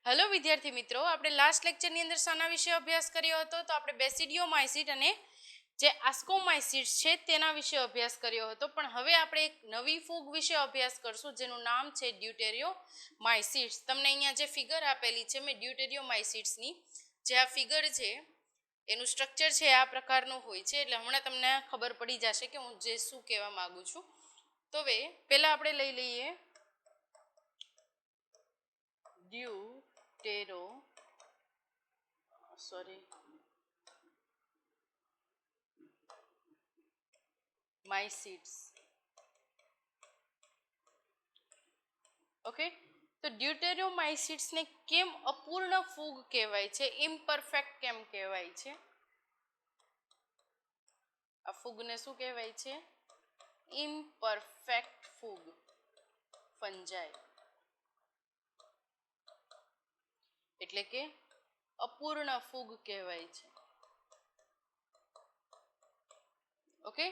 Hello विद्यार्थी मित्रों, આપણે લાસ્ટ લેક્ચરની અંદર શાના વિશે અભ્યાસ કર્યો હતો? તો આપણે બેસિડિયોમાઇસિટ અને જે આસ્કોમાઇસિટ્સ છે તેના વિશે અભ્યાસ કર્યો હતો. પણ હવે આપણે એક નવી ફૂગ વિશે અભ્યાસ કરશું જેનું નામ છે ડ્યુટેરિયોમાઇસિટ્સ. તમને અહીંયા જે ફિગર આપેલી છે મેં ડ્યુટેરિયોમાઇસિટ્સની, જે આ ફિગર છે એનું સ્ટ્રક્ચર છે આ પ્રકારનું હોય છે. એટલે હમણાં તમને ખબર પડી જશે કે હું જે શું કહેવા માંગુ છું. તો હવે પહેલા આપણે લઈ લઈએ માઇસિટ્સ. ઓકે, તો ડ્યુટેરિયોમાઇસિટ્સને કેમ અપૂર્ણ ફૂગ કહેવાય છે, ઇમ્પરફેક્ટ કેમ કહેવાય છે? આ ફૂગને શું કહેવાય છે? ઇમ્પરફેક્ટ ફૂગ, ફંજાઈ, એટલે કે અપૂર્ણ ફૂગ કહેવાય છે. ઓકે,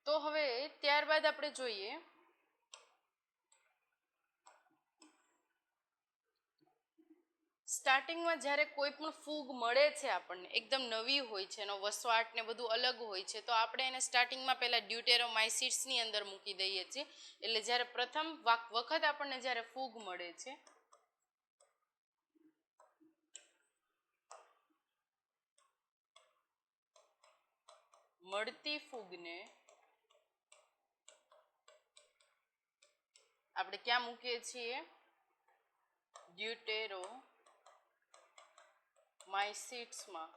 તો હવે ત્યારબાદ આપણે જોઈએ સ્ટાર્ટિંગમાં જ્યારે કોઈ પણ ફૂગ મળે છે આપણને, એકદમ નવી હોય છે, એનો વસવાટ ને બધું અલગ હોય છે, તો આપણે એને સ્ટાર્ટિંગમાં પહેલા ડ્યુટેરોમાઇસિટ્સની અંદર મૂકી દઈએ છીએ. એટલે જ્યારે પ્રથમ વખત આપણને જ્યારે ફૂગ મળે છે મળતી ફૂગને આપણે ક્યાં મૂકીએ છીએ? ડ્યુટેરોમાઇસિટ્સમાં.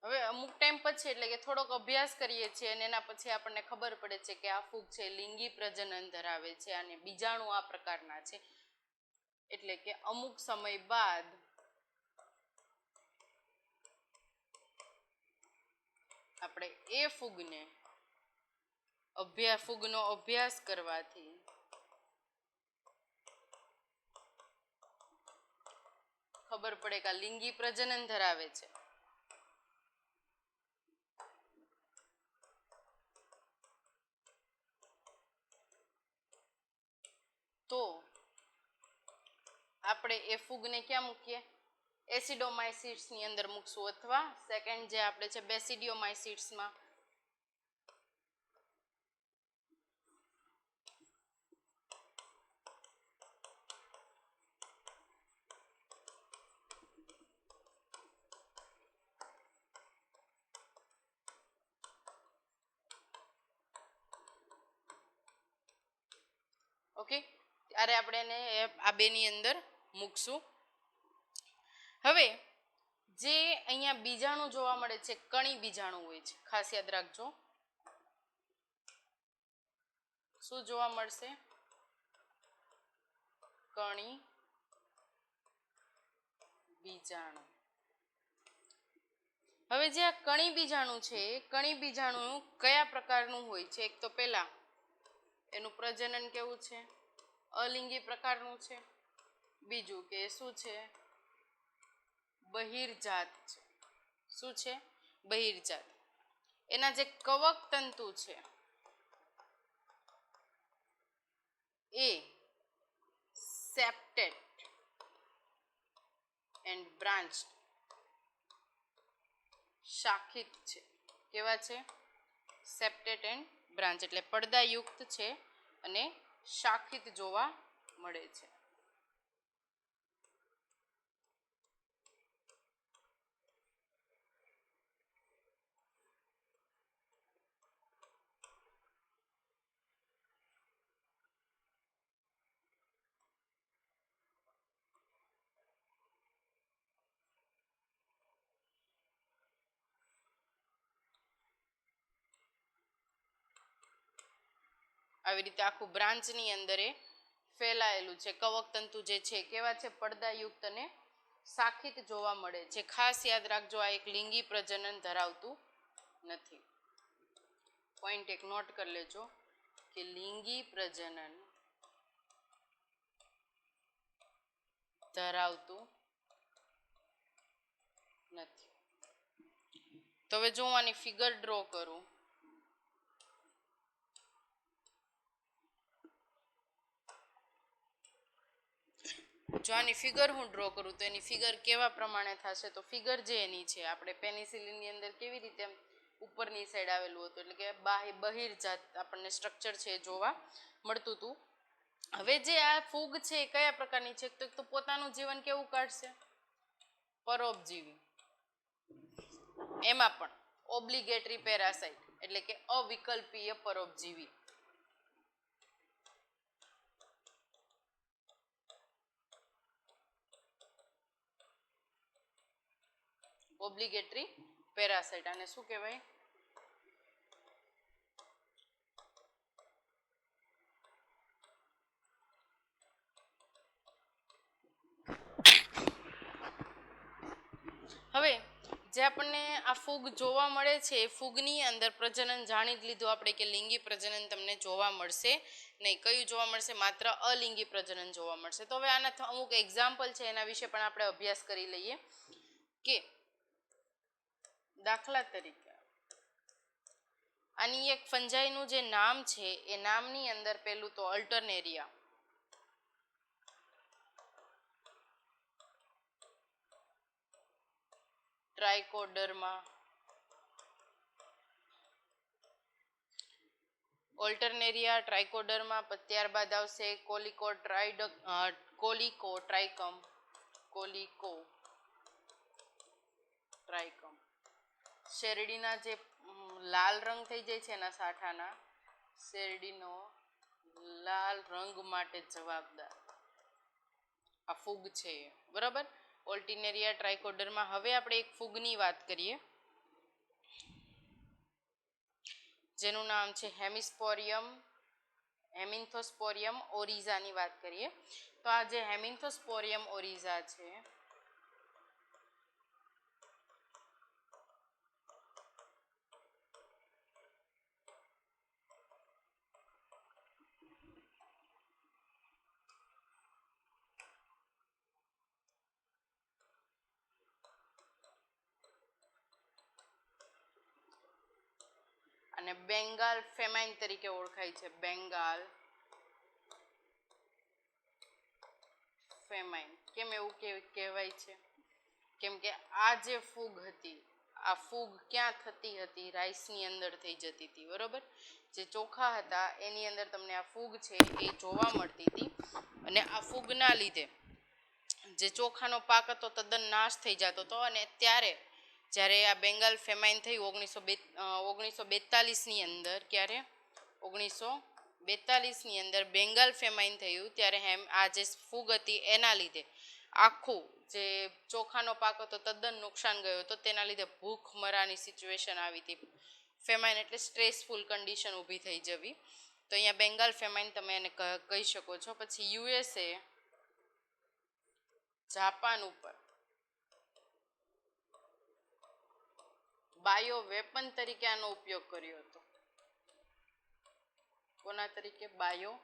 હવે અમુક ટાઈમ પછી, એટલે કે થોડોક અભ્યાસ કરીએ છીએ અને એના પછી આપણને ખબર પડે છે કે આ ફૂગ છે લિંગી પ્રજનન ધરાવે છે અને બીજાણુ આ પ્રકારના છે. એટલે કે અમુક સમય બાદ આપણે એ ફૂગનો અભ્યાસ કરવાથી ખબર પડે કે આ લિંગી પ્રજનન ધરાવે છે. તો આપણે એ ફૂગને ક્યાં મૂકીએ? એસિડોમાઇસિટ્સની અંદર મૂકશું, અથવા સેકન્ડ જે આપણે છે બેસિડિયોમાઇસિટ્સમાં. ઓકે, ત્યારે આપણે એને આ બેની અંદર મૂકશું. હવે જે અહીંયા બીજાણુ જોવા મળે છે, કણી બીજાણુ હોય છે, ખાસ યાદ રાખજો. શું જોવા મળશે? કણી બીજાણુ. હવે જે આ કણી બીજાણુ છે, કણી બીજાણુ કયા પ્રકારનું હોય છે? એક તો પહેલા એનું પ્રજનન કેવું છે? અલિંગી પ્રકારનું છે. બીજું કે શું છે? બહિર્જાત છે. શું છે? બહિર્જાત. એના જે કવક તંતુ છે એ સેપ્ટેટ એન્ડ બ્રાન્ચ, શાખિત છે. કેવા છે? સેપ્ટેટ એન્ડ બ્રાન્ચ, એટલે પડદાયુક્ત છે અને શાખિત જોવા મળે છે. આવી રીતે આખું બ્રાન્ચની અંદર એ ફેલાયેલું છે. કવક તંતુ જે છે કેવા છે? પડદાયુક્ત અને શાખિત જોવા મળે છે. ખાસ યાદ રાખજો, આ એક લિંગી પ્રજનન ધરાવતું નથી. પોઈન્ટ એક નોટ કરી લેજો કે લિંગી પ્રજનન ધરાવતું નથી. તો હવે જો હું આની ફિગર ડ્રો કરું, જો આની ફિગર હું ડ્રો કરું તો એની ફિગર કેવા પ્રમાણે થશે, તો ફિગર જે એની છે આપણે પેનિસિલિનની અંદર કેવી રીતે ઉપરની સાઈડ આવેલું હતું, એટલે કે બહિર્જાત આપણને સ્ટ્રક્ચર છે એ જોવા મળતું હતું. હવે જે આ ફૂગ છે એ કયા પ્રકારની છે, તો પોતાનું જીવન કેવું કાઢશે, પરોપજીવી, એમાં પણ ઓબ્લિગેટરી પેરાસાઇટ એટલે કે અવિકલ્પીય પરોપજીવી. ઓબ્લિગેટરી પેરાસાઇટ આને શું કહેવાય, હવે જે આપણને આ ફૂગ જોવા મળે છે એ ફૂગની અંદર પ્રજનન જાણી જ લીધું આપણે કે લિંગી પ્રજનન તમને જોવા મળશે નહીં. કયું જોવા મળશે, માત્ર અલિંગી પ્રજનન જોવા મળશે. તો હવે આના અમુક એક્ઝામ્પલ છે એના વિશે પણ આપણે અભ્યાસ કરી લઈએ કે દાખલા તરીકે આની એક ફંજાઈનું જે નામ છે એ નામની અંદર પેલું તો અલ્ટરનેરિયા, ટ્રાઇકોડર્મા, ઓલ્ટરનેરિયા, ટ્રાઇકોડર્મા, ત્યારબાદ આવશે કોલિકોટ્રાઇકમ, શેરડીના જે લાલ રંગ થઈ જાય છે એના સાઠાના, શેરડીનો લાલ રંગ માટે જવાબદાર આ ફૂગ છે, બરાબર. ઓલ્ટિનેરિયા, ટ્રાઇકોડર્મા. હવે આપણે એક ફૂગની વાત કરીએ જેનું નામ છે હેમિન્થોસ્પોરિયમ ઓરિઝાની વાત કરીએ તો આ જે હેમિન્થોસ્પોરિયમ ઓરિઝા છે અને બેંગાલ ફેમાઇન તરીકે ઓળખાય છે. બેંગાલ ફેમાઇન કેમ એવું કહેવાય છે, કેમ કે આ જે ફૂગ હતી આ ફૂગ ક્યાં થતી હતી, રાઈસની અંદર થઈ જતી હતી, બરોબર. જે ચોખા હતા એની અંદર તમને આ ફૂગ છે એ જોવા મળતી હતી અને આ ફૂગના લીધે જે ચોખાનો પાક હતો તદ્દન નાશ થઈ જતો હતો. અને ત્યારે જ્યારે આ બેંગાલ ફેમાઇન થયું 1942ની અંદર, ક્યારે 1942ની અંદર બેંગાલ ફેમાઇન થયું ત્યારે આ જે ફૂગ હતી એના લીધે આખું જે ચોખાનો પાક હતો તદ્દન નુકસાન ગયો હતો. તેના લીધે ભૂખમરાની સિચ્યુએશન આવી હતી. ફેમાઇન એટલે સ્ટ્રેસફુલ કન્ડિશન ઊભી થઈ જવી, તો અહીંયા બેંગાલ ફેમાઇન તમે એને કહી શકો છો. પછી યુએસએ જાપાન ઉપર બાયો વેપન તરીકે આનો ઉપયોગ કર્યો હતો. કોના તરીકે, બાયો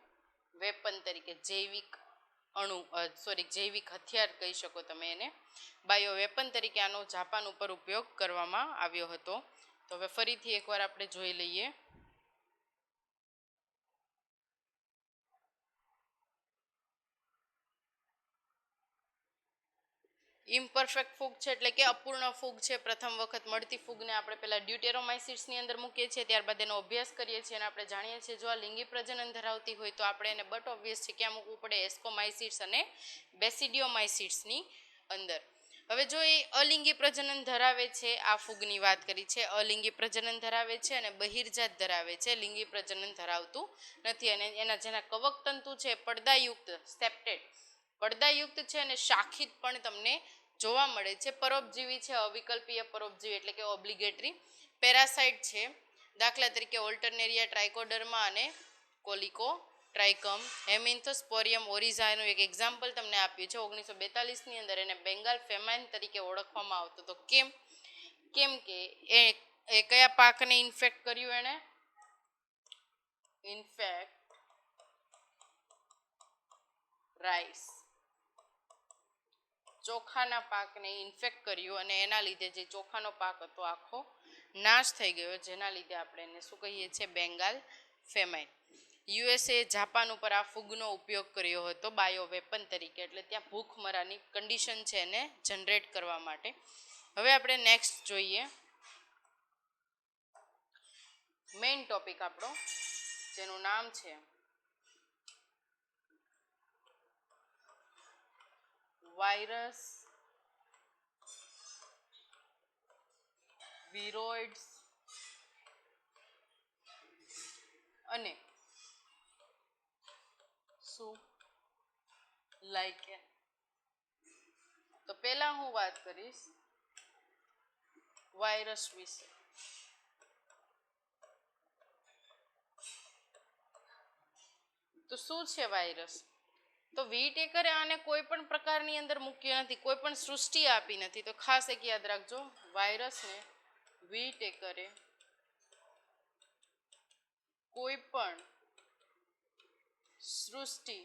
વેપન તરીકે, જૈવિક હથિયાર કહી શકો તમે એને. બાયો વેપન તરીકે આનો જાપાન ઉપર ઉપયોગ કરવામાં આવ્યો હતો. તો હવે ફરીથી એકવાર આપણે જોઈ લઈએ. ઇમ્પરફેક્ટ ફૂગ છે એટલે કે અપૂર્ણ ફૂગ છે. પ્રથમ વખત મળતી ફૂગને આપણે પહેલા ડ્યુટેરોમાઇસિટ્સની અંદર મૂકીએ છીએ, ત્યારબાદ એનો અભ્યાસ કરીએ છીએ અને આપણે જાણીએ છીએ જો આ લિંગી પ્રજનન ધરાવતી હોય તો આપણે એને બટ ઓબ્વિયસ છે ક્યાં મૂકવું પડે, એસ્કોમાઇસિટ્સ અને બેસિડિયોમાઇસિટ્સની અંદર. હવે જો એ અલિંગી પ્રજનન ધરાવે છે, આ ફૂગની વાત કરી છે, અલિંગી પ્રજનન ધરાવે છે અને બહિર્જાત ધરાવે છે, લિંગી પ્રજનન ધરાવતું નથી. અને એના જેના કવક તંતુ છે પડદાયુક્ત, સેપ્ટેડ પડદાયુક્ત છે અને શાખિત પણ તમને જોવા મળે છે. પરોપજીવી છે, અવિકલ્પીય પરોપજીવી એટલે કે ઓબ્લિગેટરી પેરાસાઇટ છે. દાખલા તરીકે ઓલ્ટરનેરિયા, ટ્રાઇકોડર્મા અને કોલિકોટ્રાઇકમ. હેમિન્થોસ્પોરિયમ ઓરિઝાનું એક એક્ઝામ્પલ તમને આપ્યું છે. 1942ની અંદર એને બેંગાલ ફેમાઇન તરીકે ઓળખવામાં આવતો હતો. કેમ કે એ કયા પાકને ઇન્ફેક્ટ કર્યું, એને ઇન્ફેક્ટ રાઈસ, ચોખાના પાકને ઇન્ફેક્ટ કર્યું અને એના લીધે જે ચોખાનો પાક હતો આખો નાશ થઈ ગયો, જેના લીધે આપણે એને શું કહીએ છીએ, બેંગાલ ફેમાઇન. યુએસએ જાપાન ઉપર આ ફૂગનો ઉપયોગ કર્યો હતો બાયો વેપન તરીકે, એટલે ત્યાં ભૂખમરાની કન્ડિશન છે એને જનરેટ કરવા માટે. હવે આપણે નેક્સ્ટ જોઈએ મેઇન ટોપિક આપણો, જેનું નામ છે વાયરસ, વિરોઇડ્સ અને શું લાઇકેન. તો પહેલા હું વાત કરીશ વાયરસ વિશે. તો શું છે વાયરસ? તો વીટેકરે આને કોઈ પણ પ્રકારની અંદર મૂક્યો નથી, કોઈ પણ સૃષ્ટિ આપી નથી. તો ખાસ એક યાદ રાખજો, વાયરસને વીટેકરે કોઈ પણ સૃષ્ટિ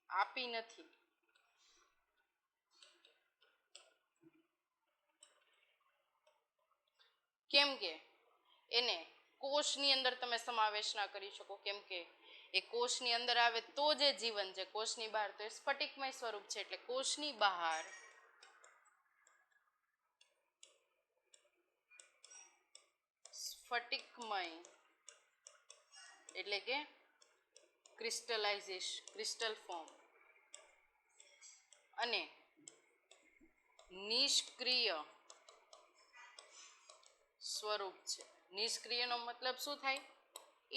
આપી નથી. કેમ કે એને કોષની અંદર તમે સમાવેશ ના કરી શકો, કેમ કે એ કોષની અંદર આવે તો જે જીવન છે, કોષની બહાર તો એ સ્ફટિકમય સ્વરૂપ છે. એટલે કોષની બહાર સ્ફટિકમય એટલે કે ક્રિસ્ટલાઇઝેશન, ક્રિસ્ટલ ફોર્મ અને નિષ્ક્રિય સ્વરૂપ છે. નિષ્ક્રિયનો મતલબ શું થાય?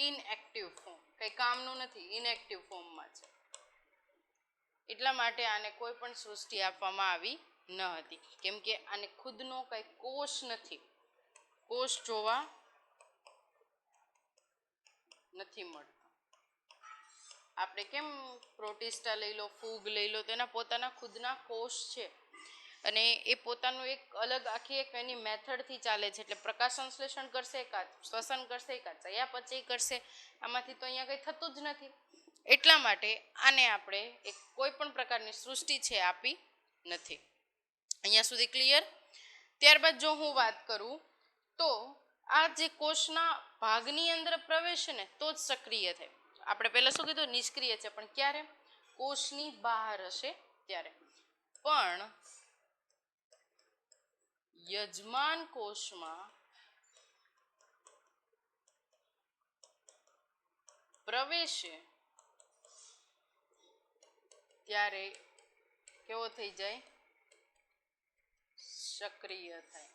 ઇનએક્ટિવ ફોર્મ, કઈ કામનું નથી, ઇનએક્ટિવ ફોર્મમાં છે. એટલા માટે આને કોઈ પણ સૃષ્ટિ આપવામાં આવી ન હતી, કેમ કે આને ખુદનો કઈ કોષ નથી, કોષ જોવા નથી મળતો. આપણે કેમ પ્રોટિસ્ટા લઈ લો, ફૂગ લઈ લો, તેના પોતાના ખુદના કોષ છે અને એ પોતાનું એક અલગ આખી એક એની મેથડથી ચાલે છે. એટલે પ્રકાશ સંશ્લેષણ કરશે, કાં શ્વસન કરશે, કાં ચયાપચય કરશે. આમાંથી તો અહીંયા કંઈ થતું જ નથી. એટલા માટે આને આપણે એક કોઈ પણ પ્રકારની સૃષ્ટિ છે આપી નથી. અહીંયા સુધી ક્લિયર? ત્યારબાદ જો હું વાત કરું તો આ જે કોષના ભાગની અંદર પ્રવેશે ને તો જ સક્રિય થાય. આપણે પહેલા શું કીધું? નિષ્ક્રિય છે, પણ ક્યારે? કોષની બહાર હશે ત્યારે. પણ યજમાન કોષમાં પ્રવેશે ત્યારે કેવો થઈ જાય? સક્રિય થાય.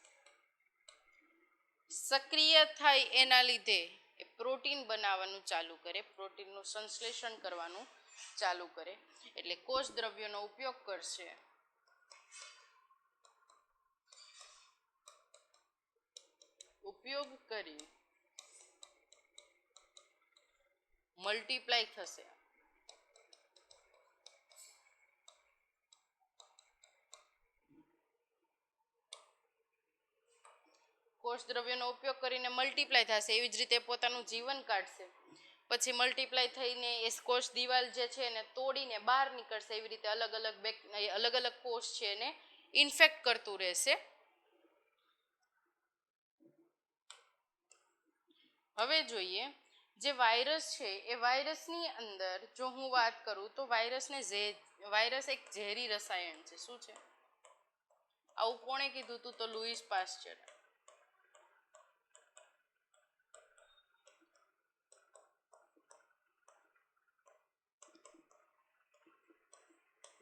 સક્રિય થાય એના લીધે એ પ્રોટીન બનાવવાનું ચાલુ કરે, પ્રોટીનનું સંશ્લેષણ કરવાનું ચાલુ કરે. એટલે કોષ દ્રવ્યોનો ઉપયોગ કરશે ઉપયોગ કરી મલ્ટીપ્લાય થશે. કોષ દ્રવ્યોનો ઉપયોગ કરીને મલ્ટીપ્લાય થશે, એવી જ રીતે પોતાનું જીવન કાઢશે. પછી મલ્ટીપ્લાય થઈને એ કોષ દિવાલ જે છે એને તોડીને બહાર નીકળશે. એવી રીતે અલગ અલગ કોષ છે એને ઇન્ફેક્ટ કરતું રહેશે. હવે જોઈએ જે વાયરસ છે એ વાયરસની અંદર જો હું વાત કરું તો વાયરસ એક ઝેરી રસાયણ છે. શું છે? આવું કોણે કીધું તું? તો લુઈસ પાસ્ચર.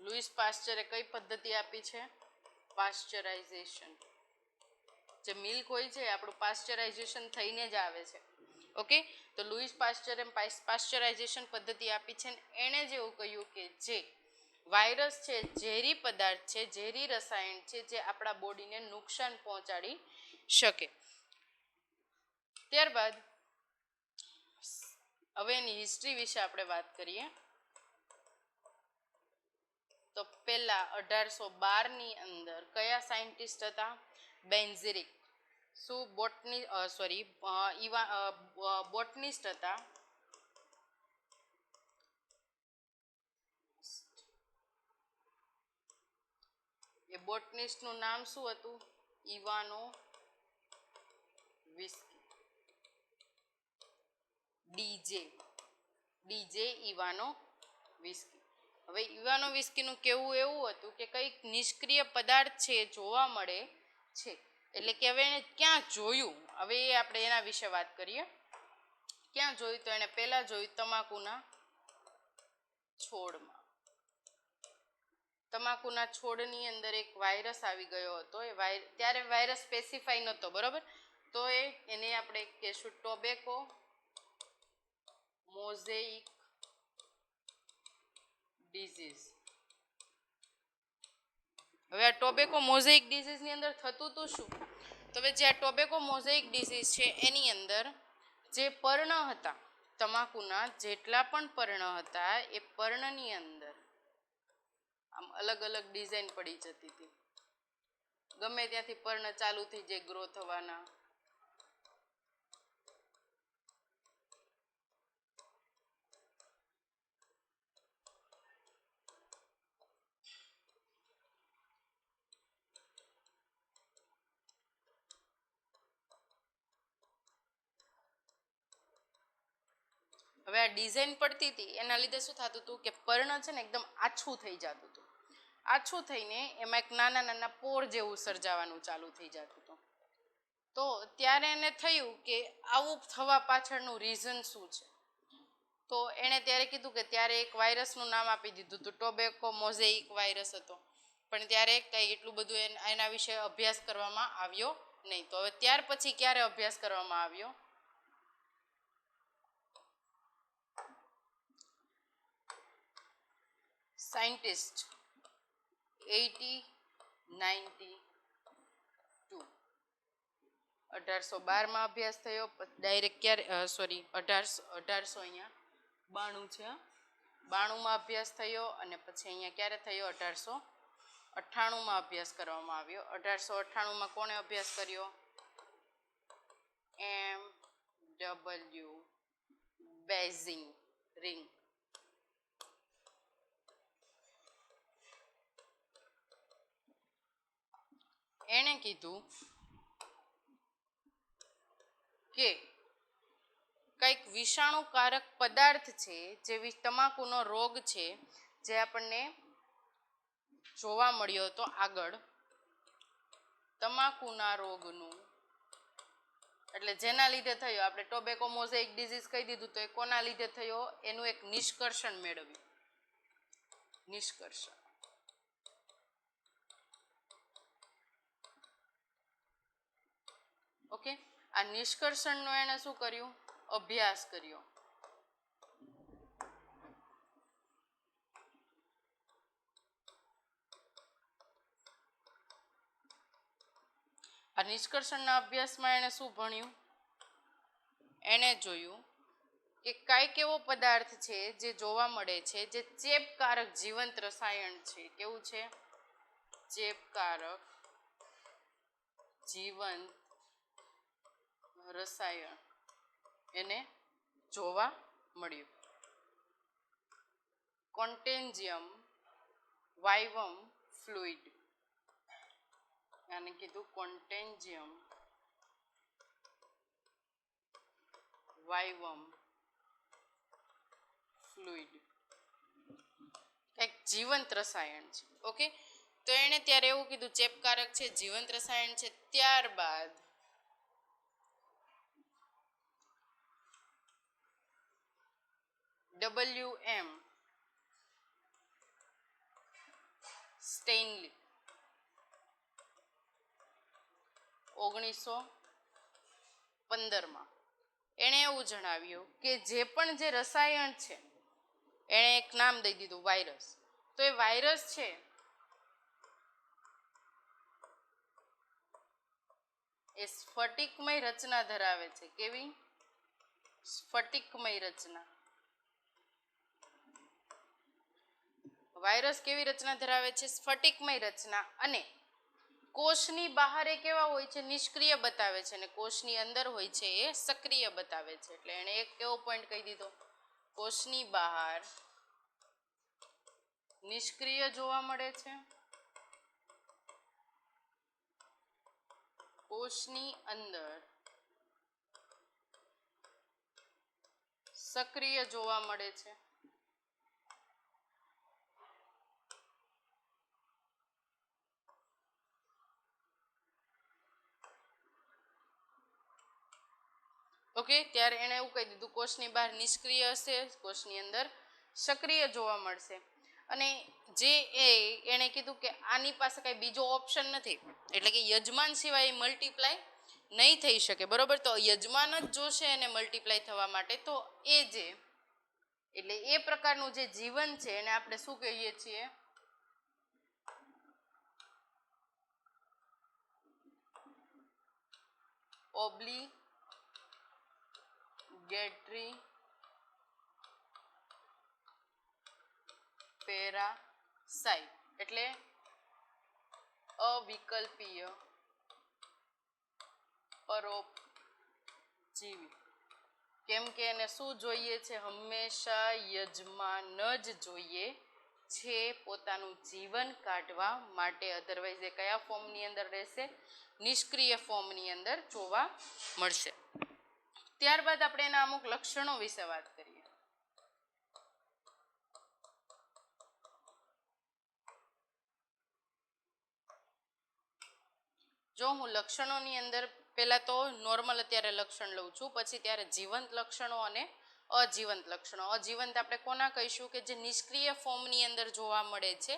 લુઈસ પાસ્ચરે કઈ પદ્ધતિ આપી છે? પાસ્ચરાઇઝેશન. જે મિલ્ક હોય છે આપણું પાસ્ચરાઇઝેશન થઈને જ આવે છે. ઓકે, તો લુઈસ પાસ્ચરે પાસ્ચરાઇઝેશન પદ્ધતિ આપી છે. એણે જ એવું કહ્યું કે જે વાયરસ છે ઝેરી પદાર્થ છે, ઝેરી રસાયણ છે, જે આપણા બોડીને નુકસાન પહોંચાડી શકે. ત્યારબાદ હવે એની હિસ્ટ્રી વિશે આપણે વાત કરીએ. તો પહેલા 1812 ની અંદર કયા સાયન્ટિસ્ટ હતા? બેન્ઝેરિક. શું બોટનિસ્ટ હતા. એ બોટનિસ્ટ નું નામ શું હતું? ઇવાનો વિસ્કી. ડીજે ઇવાનો વિસ્કી. હવે ઇવાનો વિસ્કીનું કહેવું એવું હતું કે કંઈક નિષ્ક્રિય પદાર્થ છે જોવા મળે છે, એટલે કે હવે એને ક્યાં જોયું, હવે આપણે એના વિશે વાત કરીએ. ક્યાં જોયું? તો એને પહેલા જોયું તમાકુના છોડમાં. તમાકુના છોડની અંદર એક વાયરસ આવી ગયો હતો. ત્યારે વાયરસ સ્પેસિફાઈ નહોતો, બરોબર? તો એને આપણે કહેશું ટોબેકો મોઝેઇક ડિઝીઝ. હવે આ ટોબેકો મોઝેઇક ડિઝીઝની અંદર થતું હતું શું? તો હવે જે આ ટોબેકો મોઝેઇક ડિઝીઝ છે એની અંદર જે પર્ણ હતા, તમાકુના જેટલા પણ પર્ણ હતા એ પર્ણની અંદર આમ અલગ અલગ ડિઝાઇન પડી જતી હતી. ગમે ત્યાંથી પર્ણ ચાલુ થઈ જાય ગ્રો થવાના. હવે આ ડિઝાઇન પડતી હતી એના લીધે શું થતું હતું કે પર્ણ છે ને એકદમ આછું થઈ જતું હતું. આછું થઈને એમાં એક નાના નાના પોર જેવું સર્જાવાનું ચાલુ થઈ જતું હતું. તો ત્યારે એને થયું કે આવું થવા પાછળનું રીઝન શું છે? તો એણે ત્યારે કીધું કે ત્યારે એક વાયરસનું નામ આપી દીધું હતું, ટોબેકો મોઝેઇક વાયરસ હતો. પણ ત્યારે કંઈ એટલું બધું એના વિશે અભ્યાસ કરવામાં આવ્યો નહીં. તો હવે ત્યાર પછી ક્યારે અભ્યાસ કરવામાં આવ્યો? સાયન્ટિસ્ટ 1892 1812 અભ્યાસ થયો. ડાયરેક્ટ ક્યારે, સોરી 1800 અહીંયા 92 છે, 92 અભ્યાસ થયો. અને પછી અહીંયા ક્યારે થયો? 1898 અભ્યાસ કરવામાં આવ્યો. 1898 કોણે અભ્યાસ કર્યો? M.W. બેઝિંગ. એણે કીધું કે કંઈક વિષાણુકારક પદાર્થ છે, જે તમાકુનો રોગ છે, જે આપણને જોવા મળ્યો હતો આગળ, તમાકુના રોગનું, એટલે જેના લીધે થયો, આપણે ટોબેકો મોઝેઇક ડિઝીઝ કહી દીધું, તો એ કોના લીધે થયો? એનું એક નિષ્કર્ષણ મેળવ્યું. નિષ્કર્ષણ. ઓકે, આ નિષ્કર્ષણનો એને શું કર્યું? અભ્યાસ કર્યો. આ નિષ્કર્ષણના અભ્યાસમાં એને શું ભણ્યું? એને જોયું કે કાંઈક એવો પદાર્થ છે જે જોવા મળે છે, જે ચેપકારક જીવંત રસાયણ છે. કેવું છે? ચેપકારક જીવંત રસાયણ એને જોવા મળ્યું. કોન્ટેન્જિયમ વાઇવમ ફ્લુઇડ. આને કીધું કોન્ટેન્જિયમ વાઇવમ ફ્લુઇડ. એક જીવંત રસાયણ છે. ઓકે, તો એણે ત્યારે એવું કીધું ચેપકારક છે, જીવંત રસાયણ છે. ત્યારબાદ WM સ્ટેનલી 1915 એણે એવું જણાવ્યું કે જે પણ જે રસાયણ છે, એણે એક નામ દઈ દીધું વાયરસ. તો એ વાયરસ છે એ સ્ફટિકમય રચના ધરાવે છે. કેવી? સ્ફટિકમય રચના. વાયરસ કેવી રચના ધરાવે છે? સ્ફટિકમય રચના. અને કોષની બહાર એ કેવા હોય છે? નિષ્ક્રિય બતાવે છે, અને કોષની અંદર હોય છે એ સક્રિય બતાવે છે. એટલે એણે એક કેવો પોઈન્ટ કહી દીધો? કોષની બહાર નિષ્ક્રિય જોવા મળે છે, કોષની અંદર સક્રિય જોવા મળે છે. ઓકે, ત્યારે એને એવું કહી દીધું કોષની બહાર નિષ્ક્રિય હશે, કોષની અંદર સક્રિય જોવા મળશે. અને જે એણે કીધું કે આની પાસે કઈ બીજો ઓપ્શન નથી, એટલે કે યજમાન સિવાય મલ્ટીપ્લાય નહીં થઈ શકે. બરોબર, તો યજમાન જ જોશે એને મલ્ટીપ્લાય થવા માટે. તો એ જે એટલે એ પ્રકારનું જે જીવન છે એને આપણે શું કહીએ છીએ? ઓબ્લિગેટરી પેરાસાઇટ, એટલે અવિકલ્પીય પરોપજીવી. કેમ કે એને શું જોઈએ છે? હંમેશા યજમાન જ જોઈએ છે પોતાનું જીવન કાઢવા માટે. અધરવાઇઝ એ કયા ફોર્મની અંદર રહેશે? નિષ્ક્રિય ફોર્મની અંદર જોવા મળશે. ત્યારબાદ આપણે એના અમુક લક્ષણો વિશે વાત કરીએ. જો હું લક્ષણોની અંદર પહેલા તો નોર્મલ અત્યારે લક્ષણ લઉં છું, પછી ત્યારે જીવંત લક્ષણો અને અજીવંત લક્ષણો. અજીવંત આપણે કોના કહીશું? કે જે નિષ્ક્રિય ફોર્મની અંદર જોવા મળે છે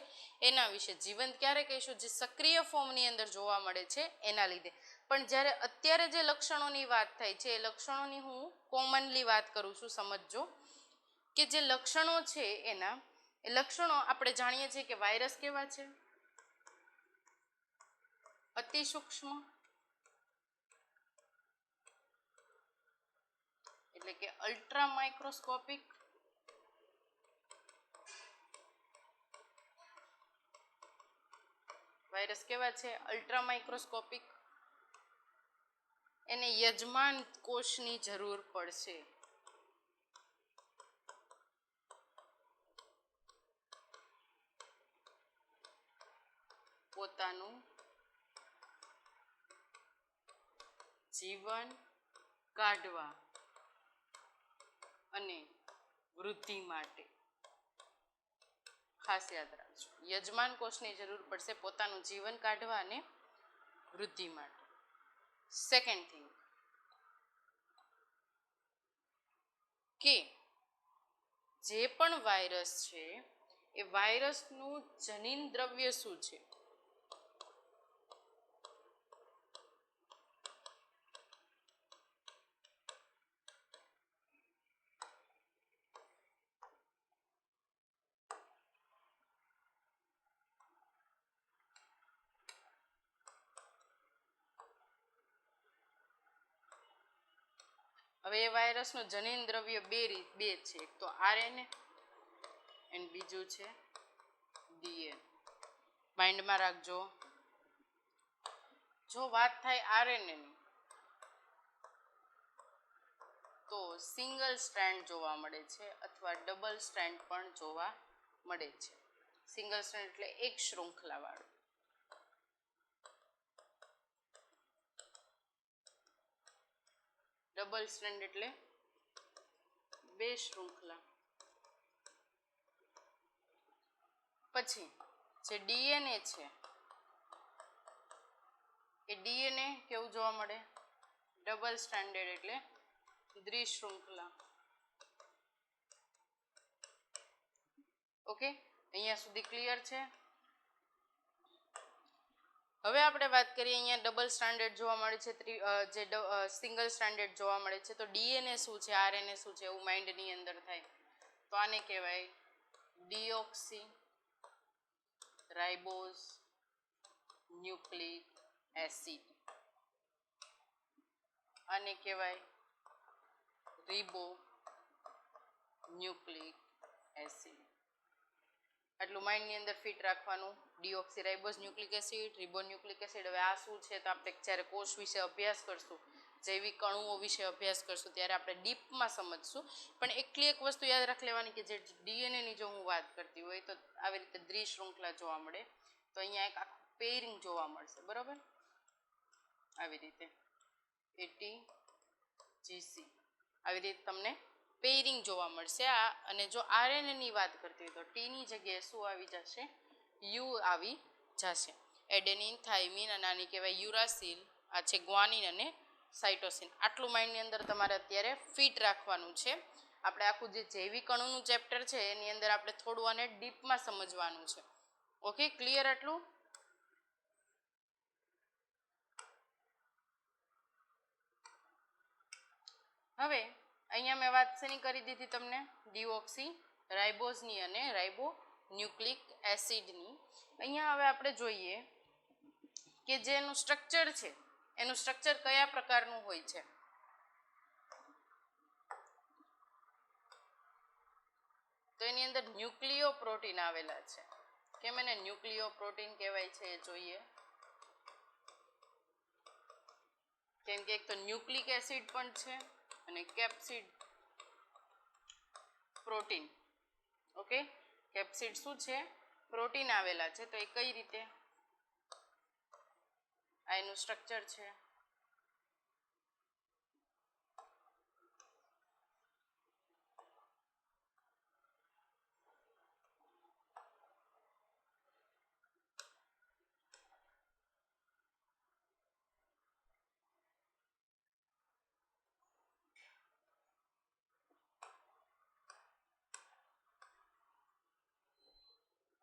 એના વિશે. જીવંત ક્યારે કહીશું? જે સક્રિય ફોર્મની અંદર જોવા મળે છે એના લીધે. પણ જ્યારે અત્યારે જે લક્ષણોની વાત થાય છે એ લક્ષણોની હું કોમનલી વાત કરું છું. સમજજો કે જે લક્ષણો છે એના એ લક્ષણો આપણે જાણીએ છીએ કે વાયરસ કેવા છે? અતિ સૂક્ષ્મ, એટલે કે અલ્ટ્રા માઇક્રોસ્કોપિક. વાયરસ કેવા છે? Ultra microscopic. એને યજમાન કોષની જરૂર પડશે. પોતાનું જીવન કાઢવા અને વૃદ્ધિ માટે. ખાસ યાદ રાખજો, યજમાન કોષની જરૂર પડશે પોતાનું જીવન કાઢવા અને વૃદ્ધિ માટે. સેકન્ડ થિંગ કે જે પણ વાયરસ છે એ વાયરસનું જનીન દ્રવ્ય શું છે? હવે એ વાયરસનું જનીન દ્રવ્ય બે છે. એક તો આરએનએ અને બીજું છે ડીએનએ. માઇન્ડમાં રાખજો, જો વાત થાય આરએનએ ની તો સિંગલ સ્ટ્રેન્ડ જોવા મળે છે અથવા ડબલ સ્ટ્રેન્ડ પણ જોવા મળે છે. સિંગલ સ્ટ્રેન્ડ એટલે એક શૃંખલા વાળું. ડબલ સ્ટ્રેન્ડ એટલે બે શૃંખલા. પછી જે ડીએનએ છે એ ડીએનએ કેવું જોવા મળે? ડબલ સ્ટ્રેન્ડેડ એટલે દ્વિશૃંખલા. ઓકે, અહીંયા સુધી ક્લિયર છે? હવે આપણે વાત કરીએ અહીંયા ડબલ સ્ટ્રેન્ડેડ જોવા મળે છે, જે સિંગલ સ્ટ્રેન્ડેડ જોવા મળે છે. તો ડીએનએ શું છે, આરએનએ શું છે એવું માઇન્ડની અંદર થાય તો આને કહેવાય ડીઓક્સી રાઇબોઝ ન્યુક્લિક એસિડ. આને કહેવાય રિબો ન્યુક્લિક એસિડ. આટલું માઇન્ડની અંદર ફિટ રાખવાનું. Deoxy ribose nucleic acid, ribo nucleic acid. હવે આ શું છે તો આપણે જ્યારે કોષ વિશે અભ્યાસ કરશું, જૈવિક અણુઓ વિશે અભ્યાસ કરશું ત્યારે આપણે ડીપમાં સમજશું. પણ એકલી એક વસ્તુ યાદ રાખી લેવાની કે જે ડીએનએની જો હું વાત કરતી હોય તો આવી રીતે દ્વિશૃંખલા જોવા મળે. તો અહીંયા એક આખું પેરિંગ જોવા મળશે. બરાબર, આવી રીતે ATGC આવી રીતે તમને પેરિંગ જોવા મળશે આ. અને જો RNA ની વાત કરતી હોય તો ટીની જગ્યાએ શું આવી જશે? યુ આવી જશે. એડેનિન, થાઇમિન અને આની કહેવાય યુરાસિલ, આ છે ગ્વાનિન અને સાઇટોસિન. આટલું માઇન્ડની અંદર તમારે અત્યારે ફિટ રાખવાનું છે. આપણે આખું જે જૈવિક અણુનું ચેપ્ટર છે એની અંદર આપણે થોડું આને ડીપમાં સમજવાનું છે. ઓકે, ક્લિયર આટલું? હવે અહીંયા મેં વાત શેની કરી દીધી તમને? ડીઓક્સી રાઇબોઝની અને રાઇબો ન્યુક્લિક એસિડની. અહીંયા હવે આપણે જોઈએ કે જે એનું સ્ટ્રક્ચર છે એનું સ્ટ્રક્ચર કયા પ્રકારનું હોય છે. તો એની અંદર ન્યુક્લિયો પ્રોટીન આવેલા છે. કેમ એને ન્યુક્લિયો પ્રોટીન કહેવાય છે એ જોઈએ. કેમ કે એક તો ન્યુક્લિક એસિડ પણ છે અને કેપ્સિડ પ્રોટીન. ઓકે, કેપ્સિડ શું છે? પ્રોટીન આવેલા છે. તો એ કઈ રીતે? આ એનું સ્ટ્રક્ચર છે.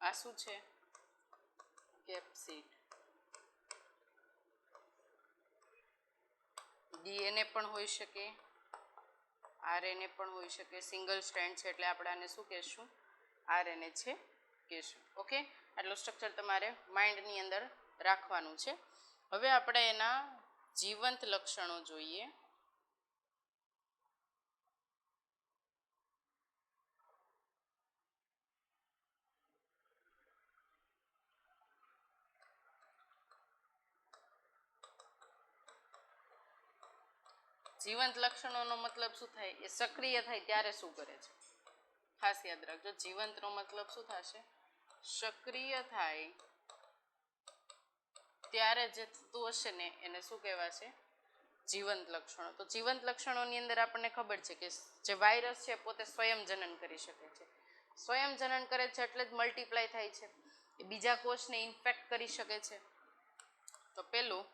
આ શું છે? કેપ્સિડ. ડીએનએ પણ હોઈ શકે, આરએનએ પણ હોઈ શકે. સિંગલ સ્ટ્રેન્ડ છે એટલે આપણે આને શું કહેશું? આરએનએ છે કહેશું. ઓકે, આટલું સ્ટ્રક્ચર તમારે માઇન્ડની અંદર રાખવાનું છે. હવે આપણે એના જીવંત લક્ષણો જોઈએ. જીવંત લક્ષણોનો મતલબ શું થાય? એ સક્રિય થાય ત્યારે શું કરે છે? ખાસ યાદ રાખજો. જીવંતનો મતલબ શું થશે? સક્રિય થાય ત્યારે જે થતું હશે ને એને શું કહેવાશે? જીવંત લક્ષણો. તો જીવંત લક્ષણોની અંદર આપણને ખબર છે કે જે વાયરસ છે પોતે સ્વયં જનન કરી શકે છે. સ્વયં જનન કરે છે એટલે જ મલ્ટીપ્લાય થાય છે. એ બીજા કોષને ઇન્ફેક્ટ કરી શકે છે. તો પેલું,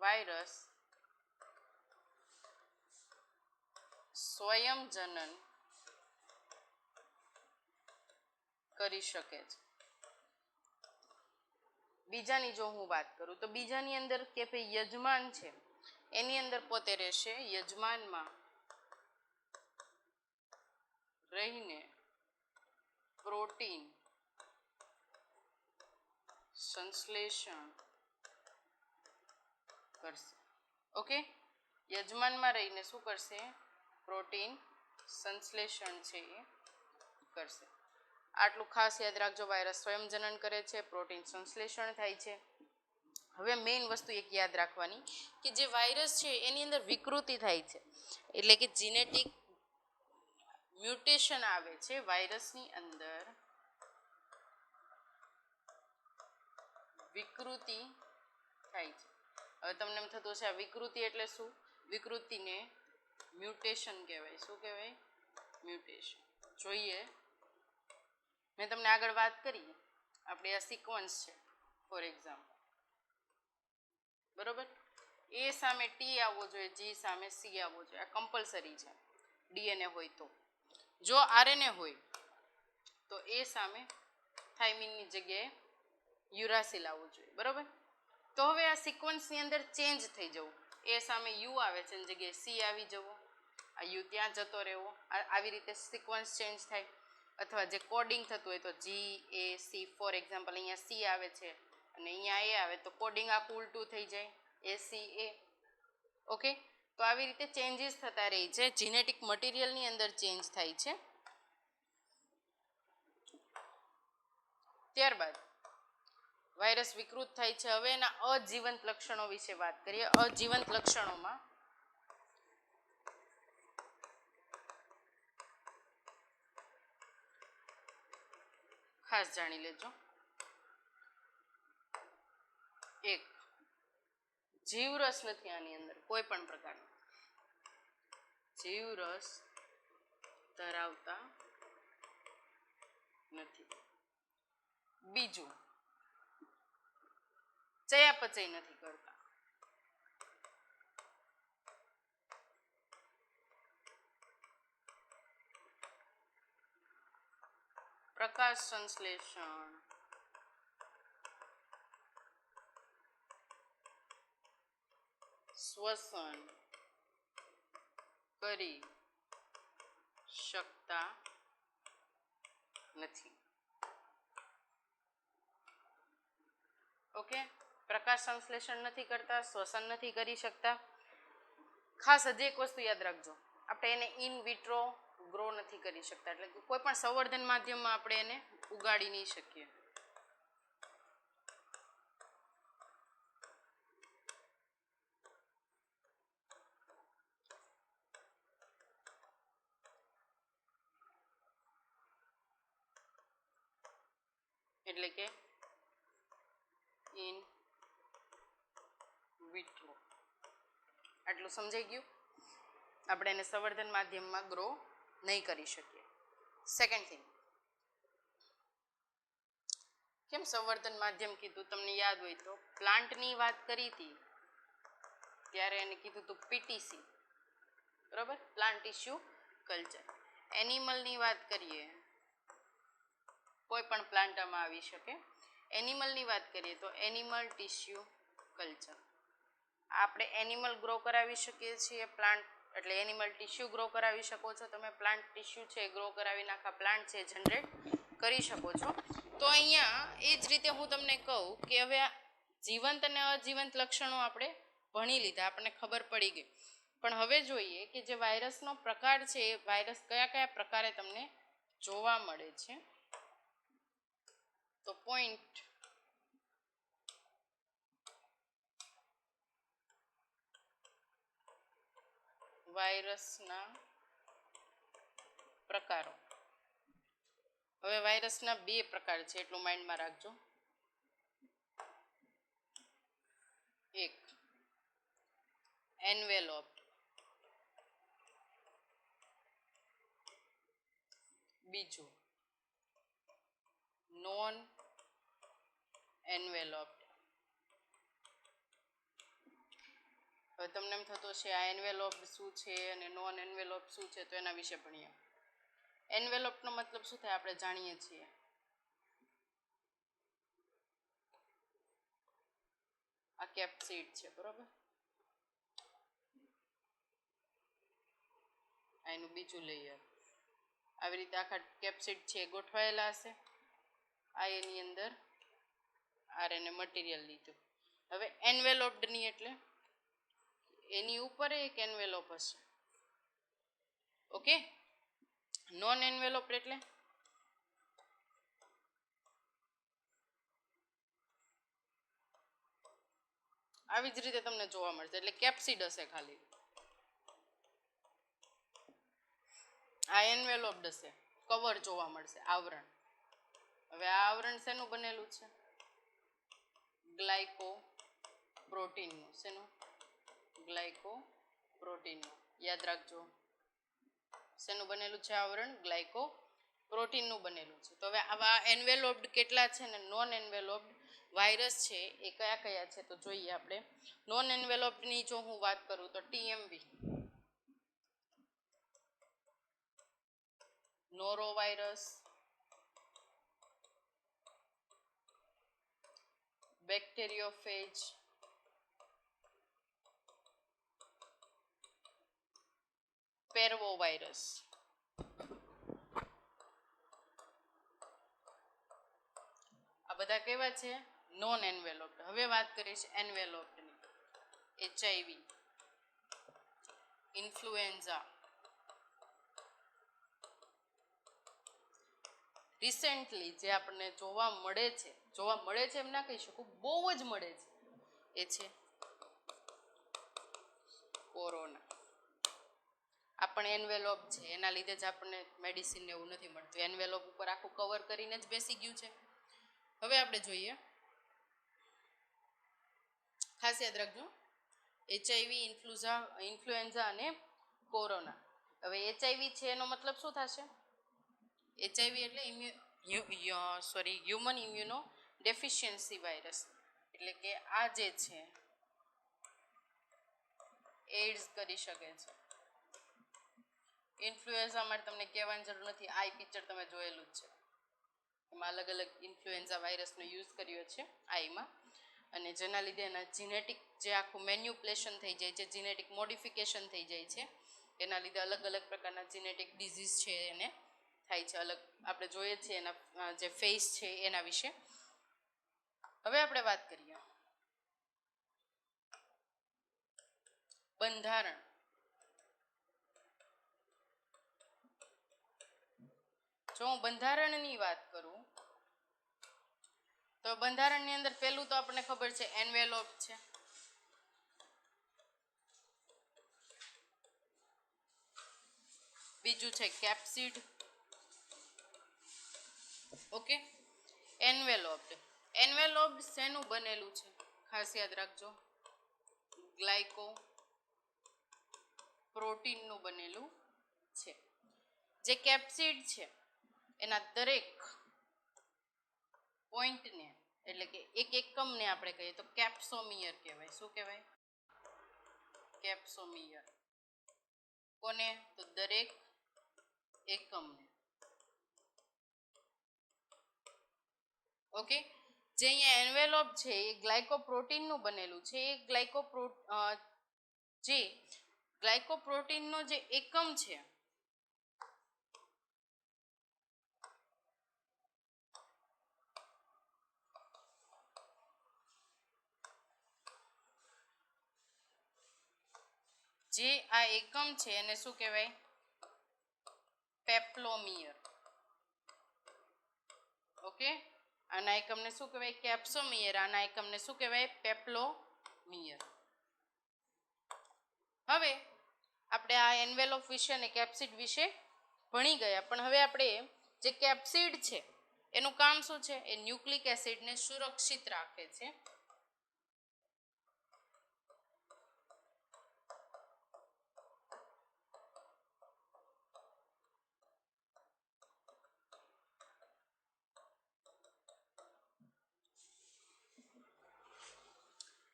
વાયરસ સ્વયં જનન કરી શકે છે. બીજાની જો હું વાત કરું તો બીજાની અંદર કે ભાઈ યજમાન છે એની અંદર પોતે રહેશે. યજમાનમાં રહીને પ્રોટીન સંશ્લેષણ કરશે. ઓકે, યજમાનમાં રહીને શું કરશે? પ્રોટીન સંશ્લેષણ છે એ કરશે. આટલું ખાસ યાદ રાખજો. વાયરસ સ્વયં જનન કરે છે, પ્રોટીન સંશ્લેષણ થાય છે. હવે મેઇન વસ્તુ એક યાદ રાખવાની કે જે વાયરસ છે એની અંદર વિકૃતિ થાય છે, એટલે કે જીનેટિક મ્યુટેશન આવે છે વાયરસની અંદર. વિકૃતિ થાય છે. હવે તમને એમ થતું હશે આ વિકૃતિ એટલે શું? વિકૃતિને મ્યુટેશન કહેવાય. શું કહેવાય? મ્યુટેશન. જોઈએ, મેં તમને આગળ વાત કરી આપણે આ સિક્વન્સ છે ફોર એક્ઝામ્પલ, બરોબર? એ સામે ટી આવવો જોઈએ, જી સામે સી આવવો જોઈએ. આ કમ્પલસરી છે ડીએનએ હોય તો. જો આરએનએ હોય તો એ સામે થાઇમિનની જગ્યાએ યુરાસિલ આવવું જોઈએ, બરોબર? તો હવે આ સિક્વન્સની અંદર ચેન્જ થઈ જવું. એ સામે યુ આવે છે એની જગ્યાએ સી આવી જવો, આ યુ ત્યાં જતો રહેવો. આવી રીતે સિક્વન્સ ચેન્જ થાય. અથવા જે કોડિંગ થતું હોય તો જી એ સી, ફોર એક્ઝામ્પલ અહીંયા સી આવે છે અને અહીંયા એ આવે તો કોડિંગ આખું ઉલટું થઈ જાય, એ સી એ. ઓકે, તો આવી રીતે ચેન્જીસ થતા રહે છે. જીનેટિક મટીરિયલની અંદર ચેન્જ થાય છે. ત્યારબાદ વાયરસ વિકૃત થાય છે. હવે એના અજીવંત લક્ષણો વિશે વાત કરીએ. અજીવંત લક્ષણોમાં ખાસ જાણી લેજો. એક, જીવરસ નથી આની અંદર કોઈ પણ પ્રકારનો. જીવરસ ધરાવતા નથી. બીજું, ચયાપચય નથી કરતા. પ્રકાશ સંશ્લેષણ શ્વસન કરી શકતા નથી. ઓકે, પ્રકાશ સંશ્લેષણ નથી કરતા, શ્વસન નથી કરી શકતા. ખાસ હજી એક વસ્તુ યાદ રાખજો, આપણે એને ઇન વિટ્રો ગ્રો નથી કરી શકતા, એટલે કે કોઈ પણ સંવર્ધન માધ્યમમાં આપણે એને ઉગાડી નહીં શકીએ. એટલે કે ઇન વિટ્રો. આટલું સમજાઈ ગયું? આપણે એને સંવર્ધન માધ્યમમાં ગ્રો નહીં કરી શકીએ. સેકન્ડ થિંગ, કેમ સંવર્ધન માધ્યમ કીધું? તમને યાદ હોય તો પ્લાન્ટની વાત કરી હતી ત્યારે એને કીધું હતું પીટીસી, બરાબર, પ્લાન્ટ ટિશ્યુ કલ્ચર. એનિમલની વાત કરીએ, કોઈ પણ પ્લાન્ટ આમાં આવી શકે. એનિમલની વાત કરીએ તો એનિમલ ટિશ્યુ કલ્ચર. આપણે એનિમલ ગ્રો કરાવી શકીએ છીએ, પ્લાન્ટ એટલે એનિમલ ટિશ્યુ ગ્રો કરાવી શકો છો તમે. પ્લાન્ટ ટિશ્યુ છે ગ્રો કરાવીને આખા પ્લાન્ટ છે જનરેટ કરી શકો છો. તો અહીંયા એ જ રીતે હું તમને કહું કે હવે જીવંત અને અજીવંત લક્ષણો આપણે ભણી લીધા, આપણને ખબર પડી ગઈ. પણ હવે જોઈએ કે જે વાયરસનો પ્રકાર છે એ વાયરસ કયા કયા પ્રકારે તમને જોવા મળે છે. તો પોઈન્ટ વાયરસના પ્રકારો. હવે વાયરસના બે પ્રકાર છે એટલું માઇન્ડમાં રાખજો. એક એન્વેલોપ, બીજું નોન એન્વેલોપ. હવે તમને એમ થતું હશે આ એન્વેલોપ શું છે અને નોન એન્વેલોપ શું છે, તો એના વિશે ભણીએ. એન્વેલોપનો મતલબ શું થાય આપણે જાણીએ છીએ. આ કેપ્સિડ છે, બરોબર, આ એનું બીજું લેયર. આવી રીતે આખા કેપ્સિડ છે ગોઠવાયેલા હશે. આ એની અંદર આરએનએ મટીરિયલ લીધું. હવે એન્વેલોપ્ડની એટલે એની ઉપર એક એન્વેલોપ હશે. ઓકે, નોન એન્વેલોપ એટલે આવી જ રીતે તમને જોવા મળશે, એટલે કેપ્સિડ હશે ખાલી. આ એન્વેલોપ્ડ હશે, કવર જોવા મળશે, આવરણ. હવે આ આવરણ શેનું બનેલું છે? ગ્લાયકો પ્રોટીનનું. શેનું? ગ્લાયકો પ્રોટીનનું. યાદ રાખજો, શેનું બનેલું છે આવરણ? ગ્લાયકો પ્રોટીનનું બનેલું છે. તો હવે આવા એન્વેલોપ્ડ કેટલા છે ને નોન એન્વેલોપ્ડ વાયરસ છે એ કયા કયા છે તો જોઈએ આપણે. નોન એન્વેલોપ્ડની જો હું વાત કરું તો ટીએમવી, નોરોવાયરસ, બેક્ટેરિયોફેજ, પેર્વોવાયરસ. આ બધા કેવા છે? નોન એન્વેલોપ્ડ. હવે વાત કરીશ એન્વેલોપ્ડની. HIV, influenza. રિસેન્ટલી જે આપણને જોવા મળે છે એમ ના કહી શકું, બહુ જ મળે છે, એ છે કોરોના. આ પણ એન્વેલોપ છે, એના લીધે જ આપણને મેડિસિન ને એવું નથી મળતું. એન્વેલોપ ઉપર આખું કવર કરીને જ બેસી ગયું છે. હવે આપણે જોઈએ, ખાસ યાદ રાખજો, એચઆઈવી, ઇન્ફ્લુએન્ઝા અને કોરોના. હવે HIV છે એનો મતલબ શું થશે? HIV એટલે હ્યુમન ઇમ્યુનો ડેફિશિયન્સી વાયરસ, એટલે કે આ જે છે એડ્સ કરી શકે છે. ઇન્ફ્લુએન્ઝા માટે તમને કહેવાની જરૂર નથી, આ પિક્ચર તમે જોયેલું જ છે. એમાં અલગ અલગ ઇન્ફ્લુએન્ઝા વાયરસનો યુઝ કર્યો છે આઈમાં, અને જેના લીધે એના જીનેટિક જે આખું મેન્યુપ્લેશન થઈ જાય છે, જીનેટિક મોડિફિકેશન થઈ જાય છે, એના લીધે અલગ અલગ પ્રકારના જીનેટિક ડિઝીઝ છે એને થાય છે. અલગ આપણે જોઈએ છીએ એના જે ફેસ છે એના વિશે. હવે આપણે વાત કરીએ બંધારણ. જો હું બંધારણની વાત કરું તો બંધારણની અંદર પહેલું તો આપણને ખબર છે એન્વેલોપ છે. બીજું છે કેપ્સિડ. ઓકે, એન્વેલોપ્ડ. એન્વેલોપ્ડ શેનું બનેલું છે? ખાસ યાદ રાખજો, ગ્લાયકો પ્રોટીનનું બનેલું છે. જે કેપ્સિડ છે એના દરેક પોઈન્ટને એટલે કે એક એકમને આપણે કહીએ તો કેપ્સોમિયર કહેવાય. શું કહેવાય? કેપ્સોમિયર. કોને? તો દરેક એકમને. ઓકે, જે અહીંયા એન્વેલોપ છે એ ગ્લાયકોપ્રોટીનનું બનેલું છે. એ ગ્લાયકોપ્રોટીનનો જે એકમ છે જે આ એકમ છે એને શું કહેવાય? પેપ્લોમિયર. ઓકે, આના એકમને શું કહેવાય? કેપ્સોમિયર. આના એકમને શું કહેવાય? પેપ્લોમિયર. હવે આપણે આ એન્વેલોપ વિશે અને કેપ્સિડ વિશે ભણી ગયા, પણ હવે આપણે જે કેપ્સિડ છે એનું કામ શું છે? એ ન્યુક્લિક એસિડને સુરક્ષિત રાખે છે.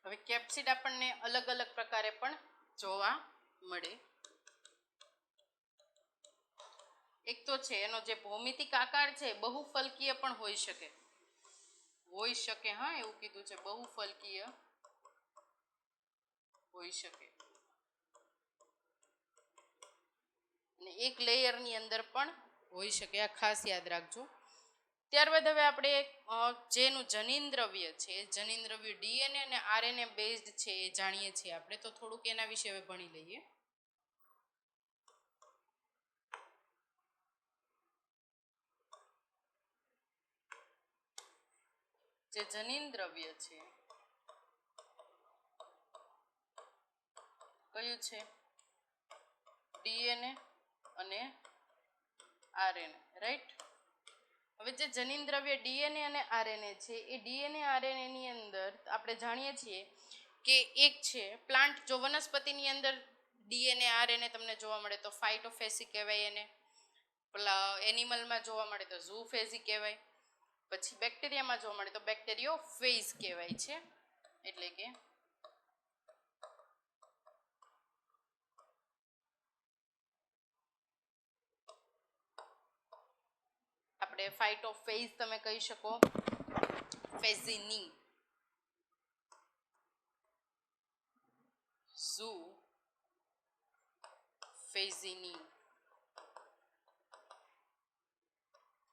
હવે કેપ્સિડ આપણને અલગ અલગ પ્રકારે પણ જોવા મળે. એક તો છે એનો જે ભૌમિતિક આકાર છે બહુફલકીય પણ હોઈ શકે. હા, એવું કીધું છે, બહુફલકીય હોઈ શકે. અને એક લેયરની અંદર પણ હોઈ શકે, આ ખાસ યાદ રાખજો. ત્યારબાદ હવે આપણે જેનું જનીન દ્રવ્ય છે, જનીન દ્રવ્ય ડીએનએ અને આરએનએ બેઝડ છે એ જાણીએ છીએ આપણે, તો થોડુંક એના વિશે હવે ભણી લઈએ. જે જનીન દ્રવ્ય છે કયું છે? ડીએનએ અને આરએનએ, રાઈટ? હવે જે જનીન દ્રવ્ય ડીએનએ અને આરએનએ છે એ ડીએનએ આરએનએ ની અંદર આપણે જાણીએ છીએ કે એક છે પ્લાન્ટ, જો વનસ્પતિની અંદર ડીએનએ આરએનએ તમને જોવા મળે તો ફાઇટોફેસી કહેવાય એને. એનિમલમાં જોવા મળે તો ઝૂફેઝી કહેવાય. પછી બેક્ટેરિયામાં જોવા મળે તો બેક્ટેરિયોફેઝ કહેવાય છે. એટલે કે આપણે ફાઇટોફેઝ તમે કહી શકો, ફેઝિની, ઝૂફેઝિની.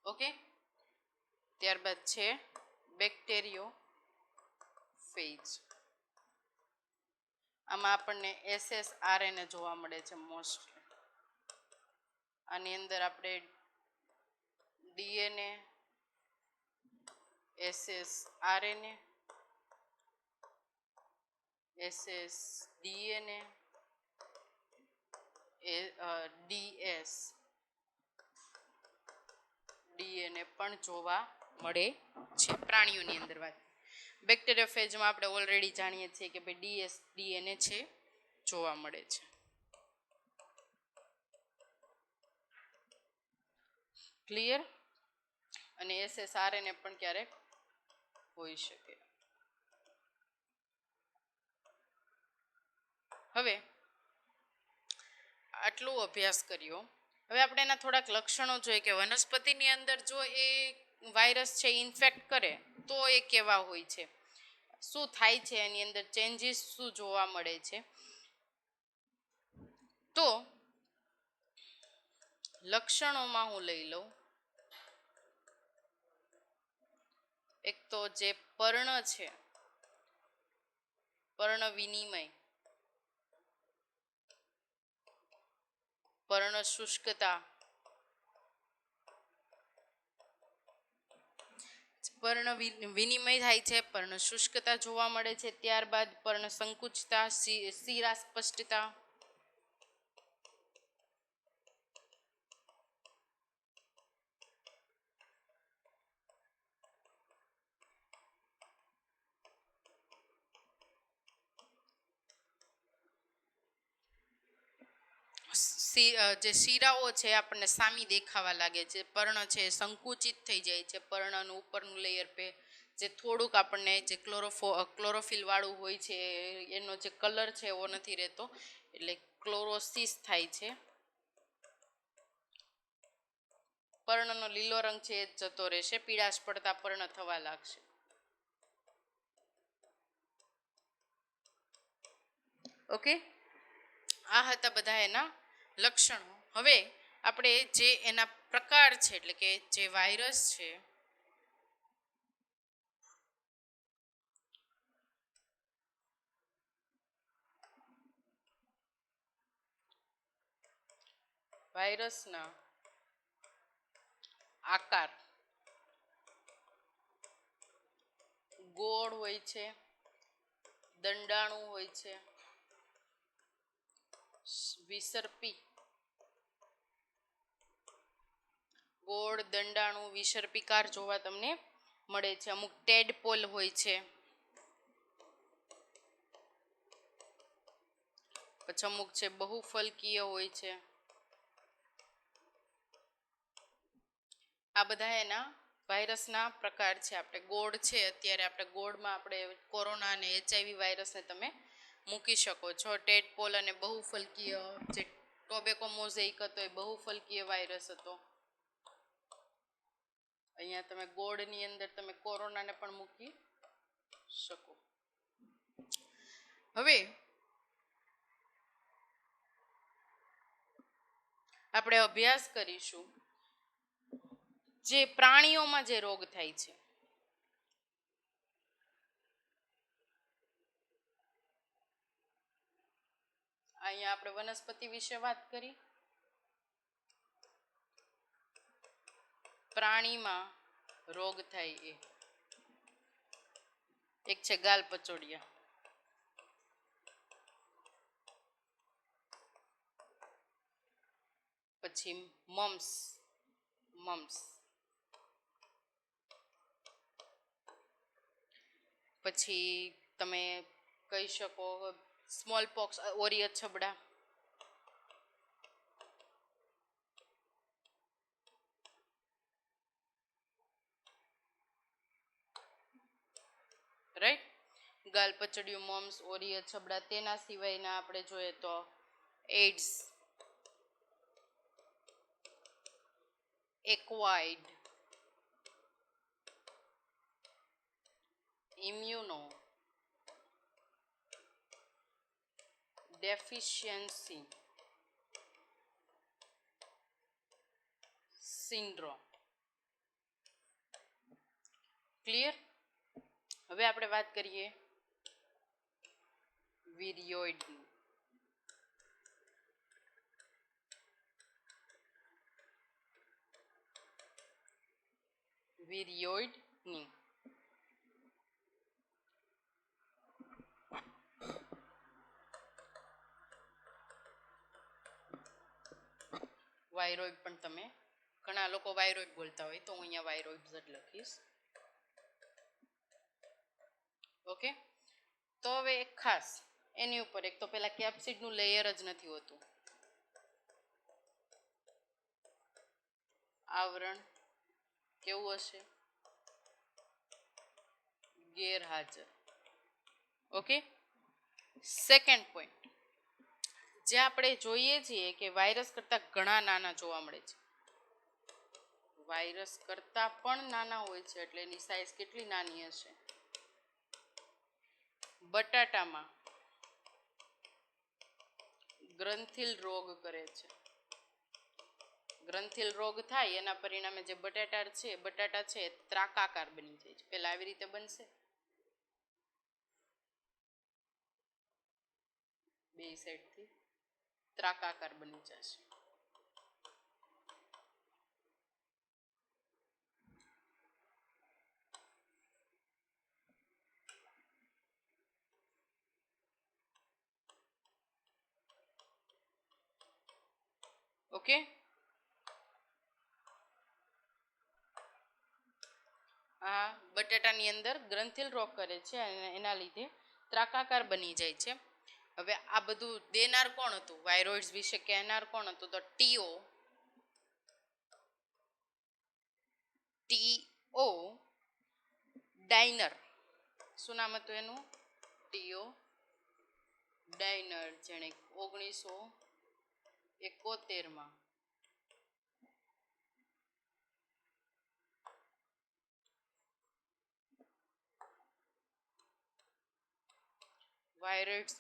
ઓકે, ત્યારબાદ છે બેક્ટેરિયોફેજ. આમાં આપણને SSRNA જોવા મળે છે મોસ્ટ. આની અંદર આપણે ડીએનએ, SSRNA, SSDNA, DNA પણ જોવા મળે છે પ્રાણીઓની અંદર. વાત બેક્ટેરિયોફેજમાં આપણે ઓલરેડી જાણીએ છીએ કે ભાઈ DNA છે જોવા મળે છે. ક્લિયર. અને SSRNA પણ ક્યારેક હોઈ શકે. હવે આટલું અભ્યાસ કર્યો. હવે આપણે એના થોડાક લક્ષણો જોઈએ કે વનસ્પતિની અંદર જો એ વાયરસ છે ઇન્ફેક્ટ કરે તો એ કેવા હોય છે, શું થાય છે, એની અંદર ચેન્જીસ શું જોવા મળે છે. તો લક્ષણોમાં હું લઈ લઉં. એક તો જે પર્ણ છે, પર્ણ વિનિમય, પર્ણ શુષ્કતા, પર્ણ વિનિમય થાય છે, પર્ણ શુષ્કતા જોવા મળે છે. ત્યારબાદ પર્ણ સંકુચતા, શિરા સ્પષ્ટતા, જે શીરાઓ છે આપણને સામી દેખાવા લાગે છે, પર્ણ છે સંકુચિત થઈ જાય છે, પર્ણનું ઉપરનું લેયર પે જે થોડુંક આપણને જે ક્લોરોફિલ વાળું હોય છે એનો જે કલર છે એવો નથી રહેતો, એટલે ક્લોરોસિસ થાય છે. પર્ણનો લીલો રંગ છે એ જતો રહેશે, પીળાશ પડતા પર્ણ થવા લાગશે. ઓકે, આ હતા બધા એના લક્ષણો. હવે આપણે જે એના પ્રકાર છે એટલે કે જે વાયરસ છે વાયરસના આકાર ગોળ હોય છે, દંડાણું હોય છે, વિસર્પી, ગોળ, દંડાણું, વિસર્પિકાર જોવા તમને મળે છે. અમુક ટેડપોલ હોય છે, પછી અમુક છે બહુફલકીય હોય છે. આ બધા એના વાયરસના પ્રકાર છે. આપણે ગોળ છે, અત્યારે આપણે ગોળમાં આપણે કોરોના અને HIV વાયરસને તમે મૂકી શકો છો. ટેડપોલ અને બહુફલકીય જે ટોબેકો મોઝેઇક હતો એ બહુફલકીય વાયરસ હતો. અહીંયા તમે ગોળની અંદર તમે કોરોનાને પણ મૂકી શકો. હવે આપણે અભ્યાસ કરીશું જે પ્રાણીઓમાં જે રોગ થાય છે. અહીંયા આપણે વનસ્પતિ વિશે વાત કરી, પ્રાણીમાં રોગ થાય એ એક છે ગાલ પચોડિયા, પછી મમ્સ, પછી તમે કહી શકો સ્મોલ પોક્સ, ઓરી અછબડા, રાઈટ. ગાલ પચડિયું, મમ્સ, ઓરી અછબડા. તેના સિવાયના આપણે જોઈએ તો AIDS, acquired, immuno deficiency syndrome. Clear. હવે આપણે વાત કરીએ વિરિયોઇડની. વિરિયોઇડની વાયરોઇડ પણ તમે ઘણા લોકો વાયરોઇડ બોલતા હોય તો હું અહીંયા વાયરોઇડ જ લખીશ. ઓકે, તો હવે એક ખાસ એની ઉપર એક તો પેલા કેપ્સિડનું લેયર જ નથી હોતું. આવરણ કેવું હશે? ગેરહાજર. ઓકે. સેકન્ડ પોઈન્ટ, જે આપણે જોઈએ છીએ કે વાયરસ કરતાં ઘણા નાના જોવા મળે છે. વાયરસ કરતાં પણ નાના હોય છે, એટલે એની સાઈઝ કેટલી નાની હશે? બટાટામાં ગ્રંથિલ રોગ કરે છે. ગ્રંથિલ રોગ થાય એના પરિણામે જે બટાટા છે ત્રાકાકાર બની જાય છે. પેલા આવી રીતે બનશે, બે સાઈડથી ત્રાકાકાર બની જશે. ઓકે. આ બટાટાની અંદર ગ્રંથિલ રોગ કરે છે અને એના લીધે ત્રાકાકાર બની જાય છે. હવે આ બધું દેનાર કોણ હતું? વાયરોઇડ્સ વિશે કહેનાર કોણ હતું? તો ટીઓ ડાઇનર. શું નામ હતું એનું? ટીઓ ડાઇનર, જેણે 1971માં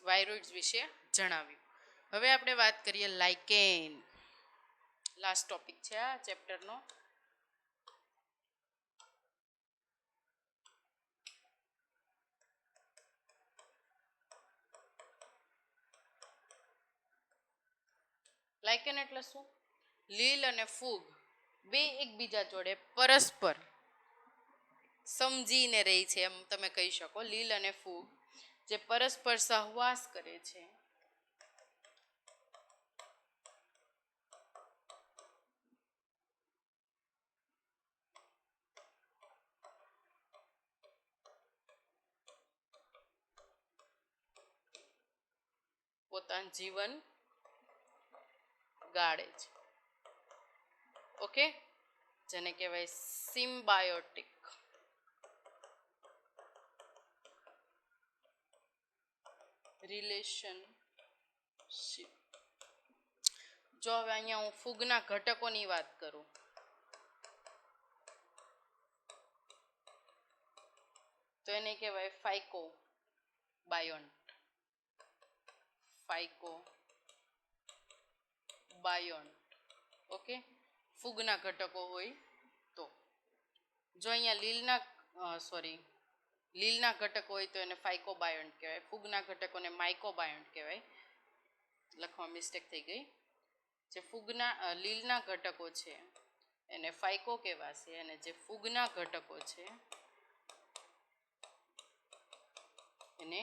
વાયરોઇડ્સ વિશે જણાવ્યું. હવે આપણે વાત કરીએ લાઇકેન. લાસ્ટ ટોપિક છે આ ચેપ્ટરનો. લાઇકેન એટલે શું? લીલ અને ફૂગ બે એકબીજા જોડે પરસ્પર સમજીને રહી છે, એમ તમે કહી શકો. લીલ અને ફૂગ જે પરસ્પર સહવાસ કરે છે, પોતાનું જીવન ગાળે છે. ઓકે, જેને કહેવાય સિમ્બાયોટિક. રિલેશનશિપ. જો હવે અહીંયા હું ફૂગના ઘટકોની વાત કરું તો એને કહેવાય ફાઇકોબાયોન્ટ. ઓકે, ફૂગના ઘટકો હોય તો. જો અહીંયા લીલના ઘટકો હોય તો એને ફાઇકોબાયોન્ટ કહેવાય. ફૂગના ઘટકોને માઇકોબાયોન્ટ કહેવાય. લખવા મિસ્ટેક થઈ ગઈ. જે લીલના ઘટકો છે એને ફાઇકો કહેવાશે, અને જે ફૂગના ઘટકો છે એને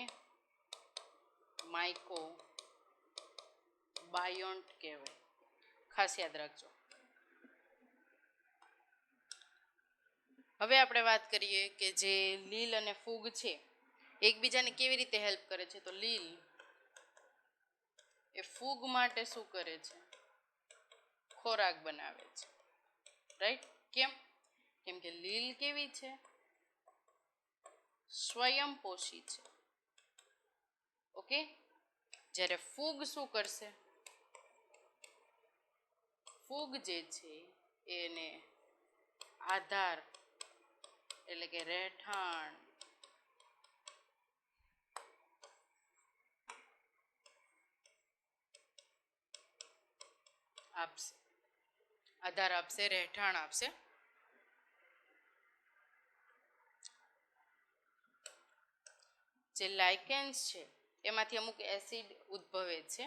માઇકોબાયોન્ટ કહેવાય. ખાસ યાદ રાખજો. હવે આપણે વાત કરીએ કે જે લીલ અને ફૂગ છે એકબીજાને કેવી રીતે હેલ્પ કરે છે. તો લીલ એ ફૂગ માટે શું કરે છે? ખોરાક બનાવે છે. રાઈટ? કેમ કે લીલ કેવી છે? સ્વયંપોષી છે. ઓકે, જ્યારે ફૂગ શું કરશે? ફૂગ જે છે એને આધાર એટલે કે રહેઠાણ આપશે. આધાર આપશે, રહેઠાણ આપશે. જે લાઇકેન્સ છે એમાંથી અમુક એસિડ ઉદ્ભવે છે.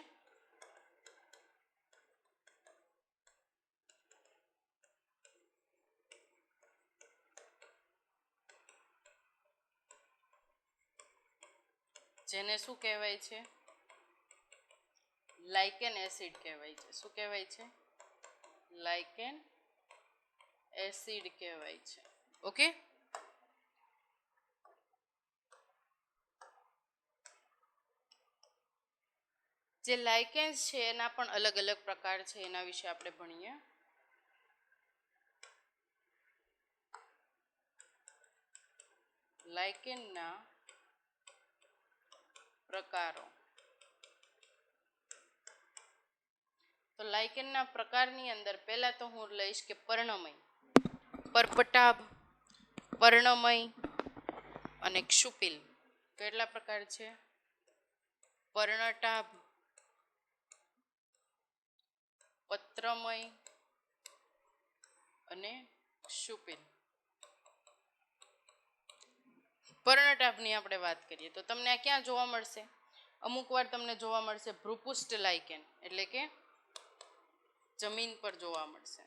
જેને શું કહેવાય છે? લાઇકેન એસિડ કહેવાય છે. શું કહેવાય છે? લાઇકેન એસિડ કહેવાય છે. ઓકે, જે લાઇકેન્સ છે એના પણ અલગ અલગ પ્રકાર છે, એના વિશે આપણે ભણીએ. લાઇકેનના પ્રકારો. તો લાઇકેનના પ્રકારની અંદર પહેલા તો હું લઈશ કે પર્ણમય, પરપટાભ, પર્ણમય અને ક્ષુપિલ. કેટલા પ્રકાર છે? પર્ણટાભ, પત્રમય અને ક્ષુપિલ. પર્ણટાભની આપણે વાત કરીએ તો તમને આ ક્યાં જોવા મળશે? અમુક વાર તમને જોવા મળશે ભ્રુપુષ્ઠ લાઇકેન, એટલે કે જમીન પર જોવા મળશે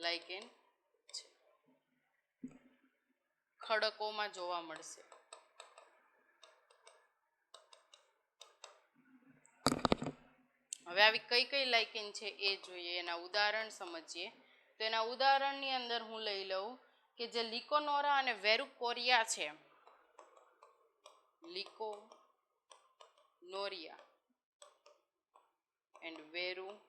લાઇકેન છે. ખડકોમાં જોવા મળશે. હવે આવી કઈ કઈ લાઇકેન છે એ જોઈએ, એના ઉદાહરણ સમજીએ. તો એના ઉદાહરણની અંદર હું લઈ લઉં કે જે લિકોનોરા અને વેરુકોરિયા છે, લિકોનોરિયા એન્ડ વેરુકોરિયા.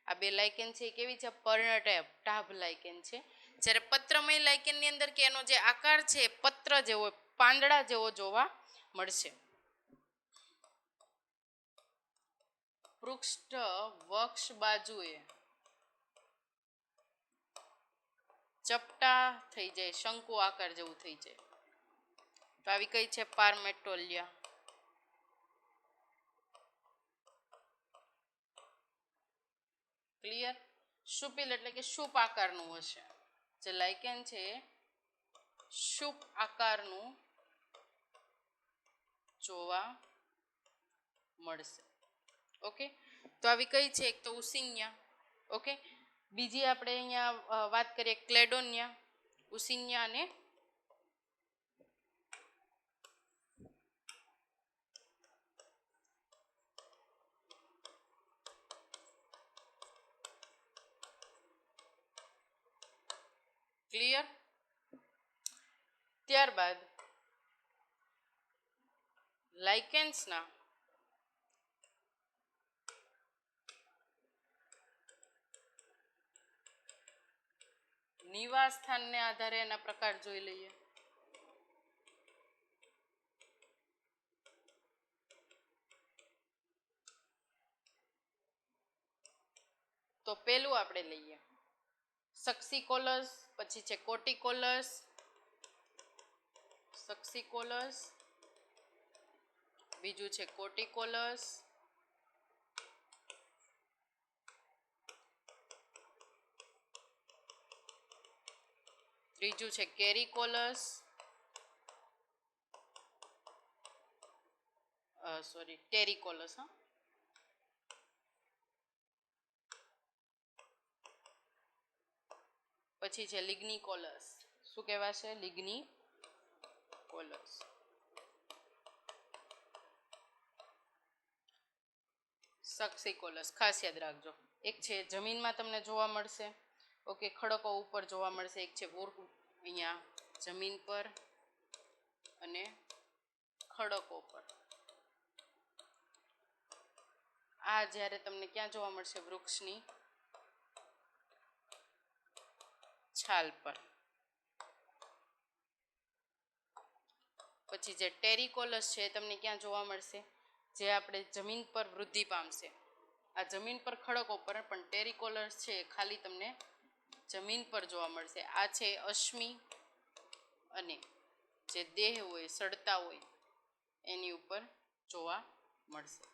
આ બે લાઇકેન છે એ કેવી છે? પર્ણટાભ લાઇકેન છે. જ્યારે પત્રમય લાઇકેનની અંદર કે એનો જે આકાર છે પત્ર જેવો, પાંદડા જેવો જોવા મળશે. પૃષ્ઠ વક્ષ બાજુએ ચપટા થઈ જાય, શંકુ આકાર જેવું થઈ જાય. તો આવી કઈ છે? પાર્મેટોલિયા. ક્લિયર? ક્ષુપિલ એટલે કે શુપ આકારનું હશે. જે લાઇકેન છે શુપ આકારનું જોવા મળશે. ઓકે, તો આવી કઈ છે? એક તો ઉસિન્યા. ઓકે, બીજી આપણે અહીંયા વાત કરીએ ક્લેડોનિયા, ઉસિન્યા અને ક્લિયર. ત્યારબાદ લાઇકેન્સના નિવાસ સ્થાનને આધારે એના પ્રકાર જોઈ લઈએ. તો પેલું આપણે લઈએ સક્સિકોલસ, પછી છે કોટિકોલસ, સક્સિકોલસ, બીજું છે કોટિકોલસ, ત્રીજું છે કેરિકોલસ, ટેરિકોલસ. હા, પછી છે લિગ્નિકોલસ. શું કહેવાશે? લિગ્નિકોલસ. સક્સિકોલસ ખાસ યાદ રાખજો. એક છે જમીનમાં તમને જોવા મળશે, ઓકે, ખડકો ઉપર જોવા મળશે. એક છે અહીંયા જમીન પર અને ખડકો પર. આ જ્યારે તમને ક્યાં જોવા મળશે? વૃક્ષની છાલ પર. પછી જે ટેરિકોલસ છે તમને ક્યાં જોવા મળશે? જે આપણે જમીન પર વૃદ્ધિ પામશે. આ જમીન પર ખડકો પર, પણ ટેરિકોલસ છે ખાલી તમને જમીન પર જોવા મળશે. આ છે અશ્મિ અને જે દેહ હોય, સડતા હોય, એની ઉપર જોવા મળશે.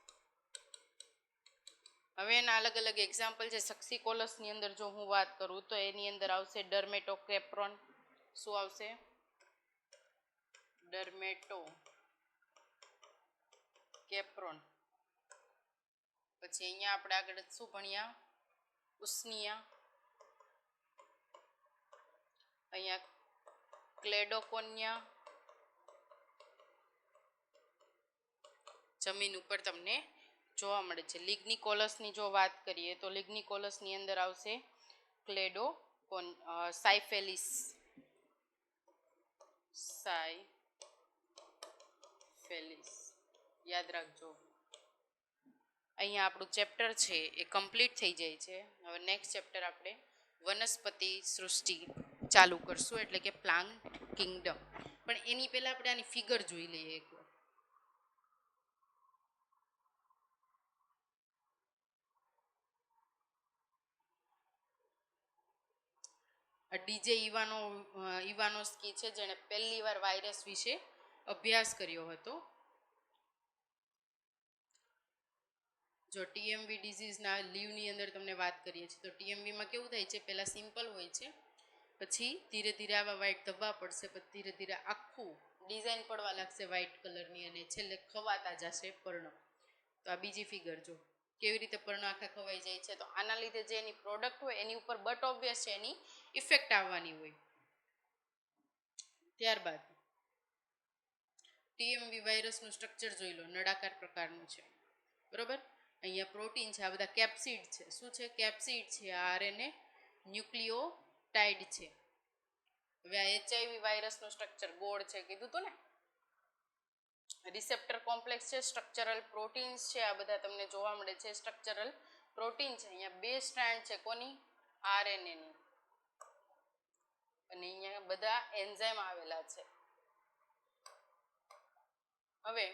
હવે એના અલગ અલગ એક્ઝામ્પલ છે. સક્સિકોલસની અંદર જો હું વાત કરું તો એની અંદર આવશે ડર્મેટોકેપ્રોન. શું આવશે? ડર્મેટોકેપ્રોન. પછી અહીંયા આપણે આગળ શું ભણ્યા? ઉસ્નિયા. અહીંયા ક્લેડોકોનિયા. જમીન ઉપર તમને જોવા મળે છે. લિગ્નિકોલસની જો વાત કરીએ તો લિગ્નિકોલસની અંદર આવશે સાયફેલિસ. સાયફેલિસ યાદ રાખજો. અહીંયા આપણું ચેપ્ટર છે એ કમ્પ્લીટ થઈ જાય છે. હવે નેક્સ્ટ ચેપ્ટર આપણે વનસ્પતિ સૃષ્ટિ ચાલુ કરશું, એટલે કે પ્લાન્ટ કિંગડમ. પણ એની પહેલા આપણે આની ફિગર જોઈ લઈએ એક વાર. ડીજે ઇવાનોસ્કી છે, જેણે પહેલી વાર વાયરસ વિશે અભ્યાસ કર્યો હતો. જો ટીએમવી ડિઝીઝના લીવની અંદર તમને વાત કરીએ છીએ તો ટીએમવીમાં કેવું થાય છે, પહેલાં સિમ્પલ હોય છે, પછી ધીરે ધીરે આવા વ્હાઇટ ધબ્બા પડશે, પછી ધીરે ધીરે આખું ડિઝાઇન પડવા લાગશે વ્હાઇટ કલરની, અને છેલ્લે ખવાતા જશે પર્ણ. તો આ બીજી ફિગર જો કેવી રીતે પર્ણ આખા ખવાઈ જાય છે. તો આના લીધે જે એની પ્રોડક્ટ હોય એની ઉપર બટ ઓબ્વિયસ છે એની ઇફેક્ટ આવવાની હોય. ત્યારબાદ ટીએમવી વાયરસનું સ્ટ્રક્ચર જોઈ લો, નળાકાર પ્રકારનું છે, બરોબર. અહીંયા પ્રોટીન છે, આ બધા કેપ્સિડ છે. શું છે? કેપ્સિડ છે. આ આરએનએ ન્યુક્લિયોટાઇડ છે. હવે આ એચઆઈવી વાયરસનું સ્ટ્રક્ચર ગોળ છે, કીધું હતું ને. રિસેપ્ટર કોમ્પ્લેક્સ છે, સ્ટ્રક્ચરલ પ્રોટીન્સ છે, આ બધા તમને જોવા મળે છે. સ્ટ્રક્ચરલ પ્રોટીન છે. અહીંયા 2 સ્ટ્રેન્ડ છે, કોની? આરએનએની. અને અહીંયા બધા એન્ઝાઇમ આવેલા છે. હવે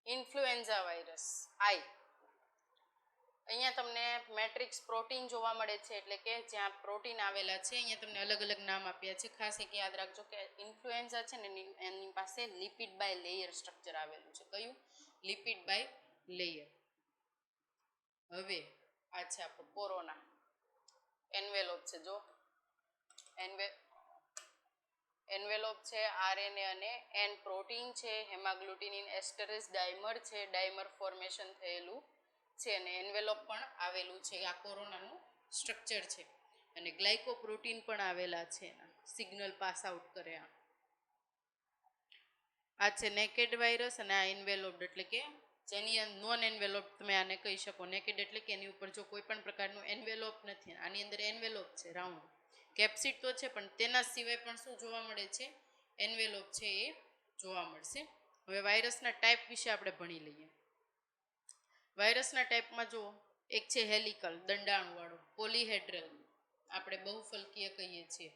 ઇન્ફ્લુએન્ઝા વાયરસ આઈ, અહીંયા તમને મેટ્રિક્સ પ્રોટીન જોવા મળે છે, એટલે કે જ્યાં પ્રોટીન આવેલા છે. અહીંયા તમને અલગ અલગ નામ આપ્યા છે. ખાસ એક યાદ રાખજો કે ઇન્ફ્લુએન્ઝા છે ને એની પાસે લિપિડ બાય લેયર સ્ટ્રક્ચર આવેલું છે. કયું? Lipid bilayer. હવે આ છે આપણો કોરોના. એન્વેલોપ છે, જો એન્વેલોપ છે, આરએનએ અને એન પ્રોટીન છે, હેમાગ્લુટિનિન એસ્ટરેસ ડાયમર છે, ડાયમર ફોર્મેશન થયેલું છે, અને એન્વેલોપ પણ આવેલું છે. આ કોરોનાનું સ્ટ્રક્ચર છે. અને ગ્લાયકોપ્રોટીન પણ આવેલા છે, સિગ્નલ પાસ આઉટ કરે. આ છે નેકેડ વાયરસ, અને આ એન્વેલોપ્ડ એટલે કે જેની નોન એન્વેલોપ તમે આને કહી શકો. નેકેડ એટલે કે એની ઉપર જો કોઈ પણ પ્રકારનું એન્વેલોપ નથી. આની અંદર એન્વેલોપ છે, રાઉન્ડ કેપ્સિડ તો છે, પણ તેના સિવાય પણ શું જોવા મળે છે? એન્વેલોપ છે એ જોવા મળશે. હવે વાયરસના ટાઈપ વિશે આપણે ભણી લઈએ. વાયરસના ટાઈપમાં જો એક છે હેલિકલ, દંડાણુવાળો. પોલીહેડ્રલ આપણે બહુફલકીય કહીએ છીએ.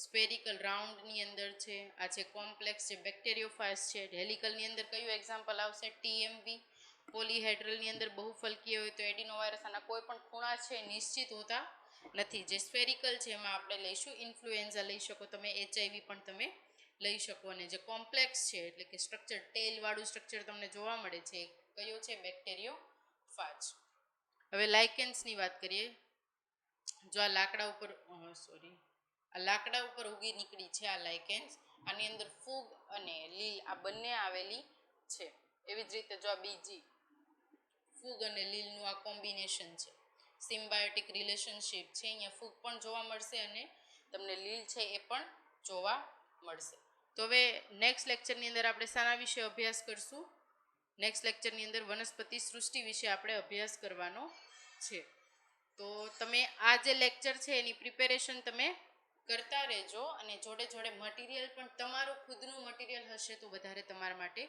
સ્પેરિકલ, રાઉન્ડની અંદર છે. આ છે કોમ્પ્લેક્સ, જે બેક્ટેરિયોફાયસ છે. હેલિકલની અંદર કયું એક્ઝામ્પલ આવશે? ટીએમવી. પોલીહેડ્રલની અંદર બહુફલકીય હોય તો એડિનોવાયરસ. આના કોઈ પણ ખૂણા છે નિશ્ચિત હોતા નથી. જે સ્ફેરિકલ છે એમાં આપણે લઈશું ઇન્ફ્લુએન્ઝા, લઈ શકો તમે. એચઆઈવી પણ તમે લઈ શકો. અને જે કોમ્પ્લેક્સ છે એટલે કે સ્ટ્રક્ચર ટેલ વાળું સ્ટ્રક્ચર તમને જોવા મળે છે, કયો છે? બેક્ટેરિયોફાજ. હવે લાઇકેન્સની વાત કરીએ. જો આ લાકડા ઉપર આ લાકડા ઉપર ઉગી નીકળી છે આ લાઇકેન્સ. આની અંદર ફૂગ અને લીલ આ બંને આવેલી છે. એવી જ રીતે જો આ બીજી ફૂગ અને લીલનું આ કોમ્બિનેશન છે, સિમ્બાયોટિક રિલેશનશિપ છે. અહીંયા ફૂગ પણ જોવા મળશે અને તમને લીલ છે એ પણ જોવા મળશે. તો હવે નેક્સ્ટ લેક્ચરની અંદર આપણે શાના વિશે અભ્યાસ કરશું? નેક્સ્ટ લેક્ચરની અંદર વનસ્પતિ સૃષ્ટિ વિશે આપણે અભ્યાસ કરવાનો છે. તો તમે આ જે લેક્ચર છે એની પ્રિપેરેશન તમે કરતા રહેજો, અને જોડે જોડે મટીરિયલ પણ તમારું ખુદનું મટીરિયલ હશે તો વધારે તમારા માટે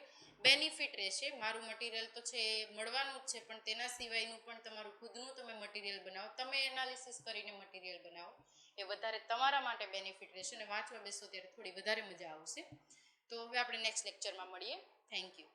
બેનિફિટ રહેશે. મારું મટીરિયલ તો છે એ મળવાનું જ છે, પણ તેના સિવાયનું પણ તમારું ખુદનું તમે મટીરિયલ બનાવો, તમે એનાલિસિસ કરીને મટીરિયલ બનાવો, એ વધારે તમારા માટે બેનિફિટ રહેશે. અને વાંચવા બેસો ત્યારે થોડી વધારે મજા આવશે. તો હવે આપણે નેક્સ્ટ લેક્ચરમાં મળીએ. Thank you.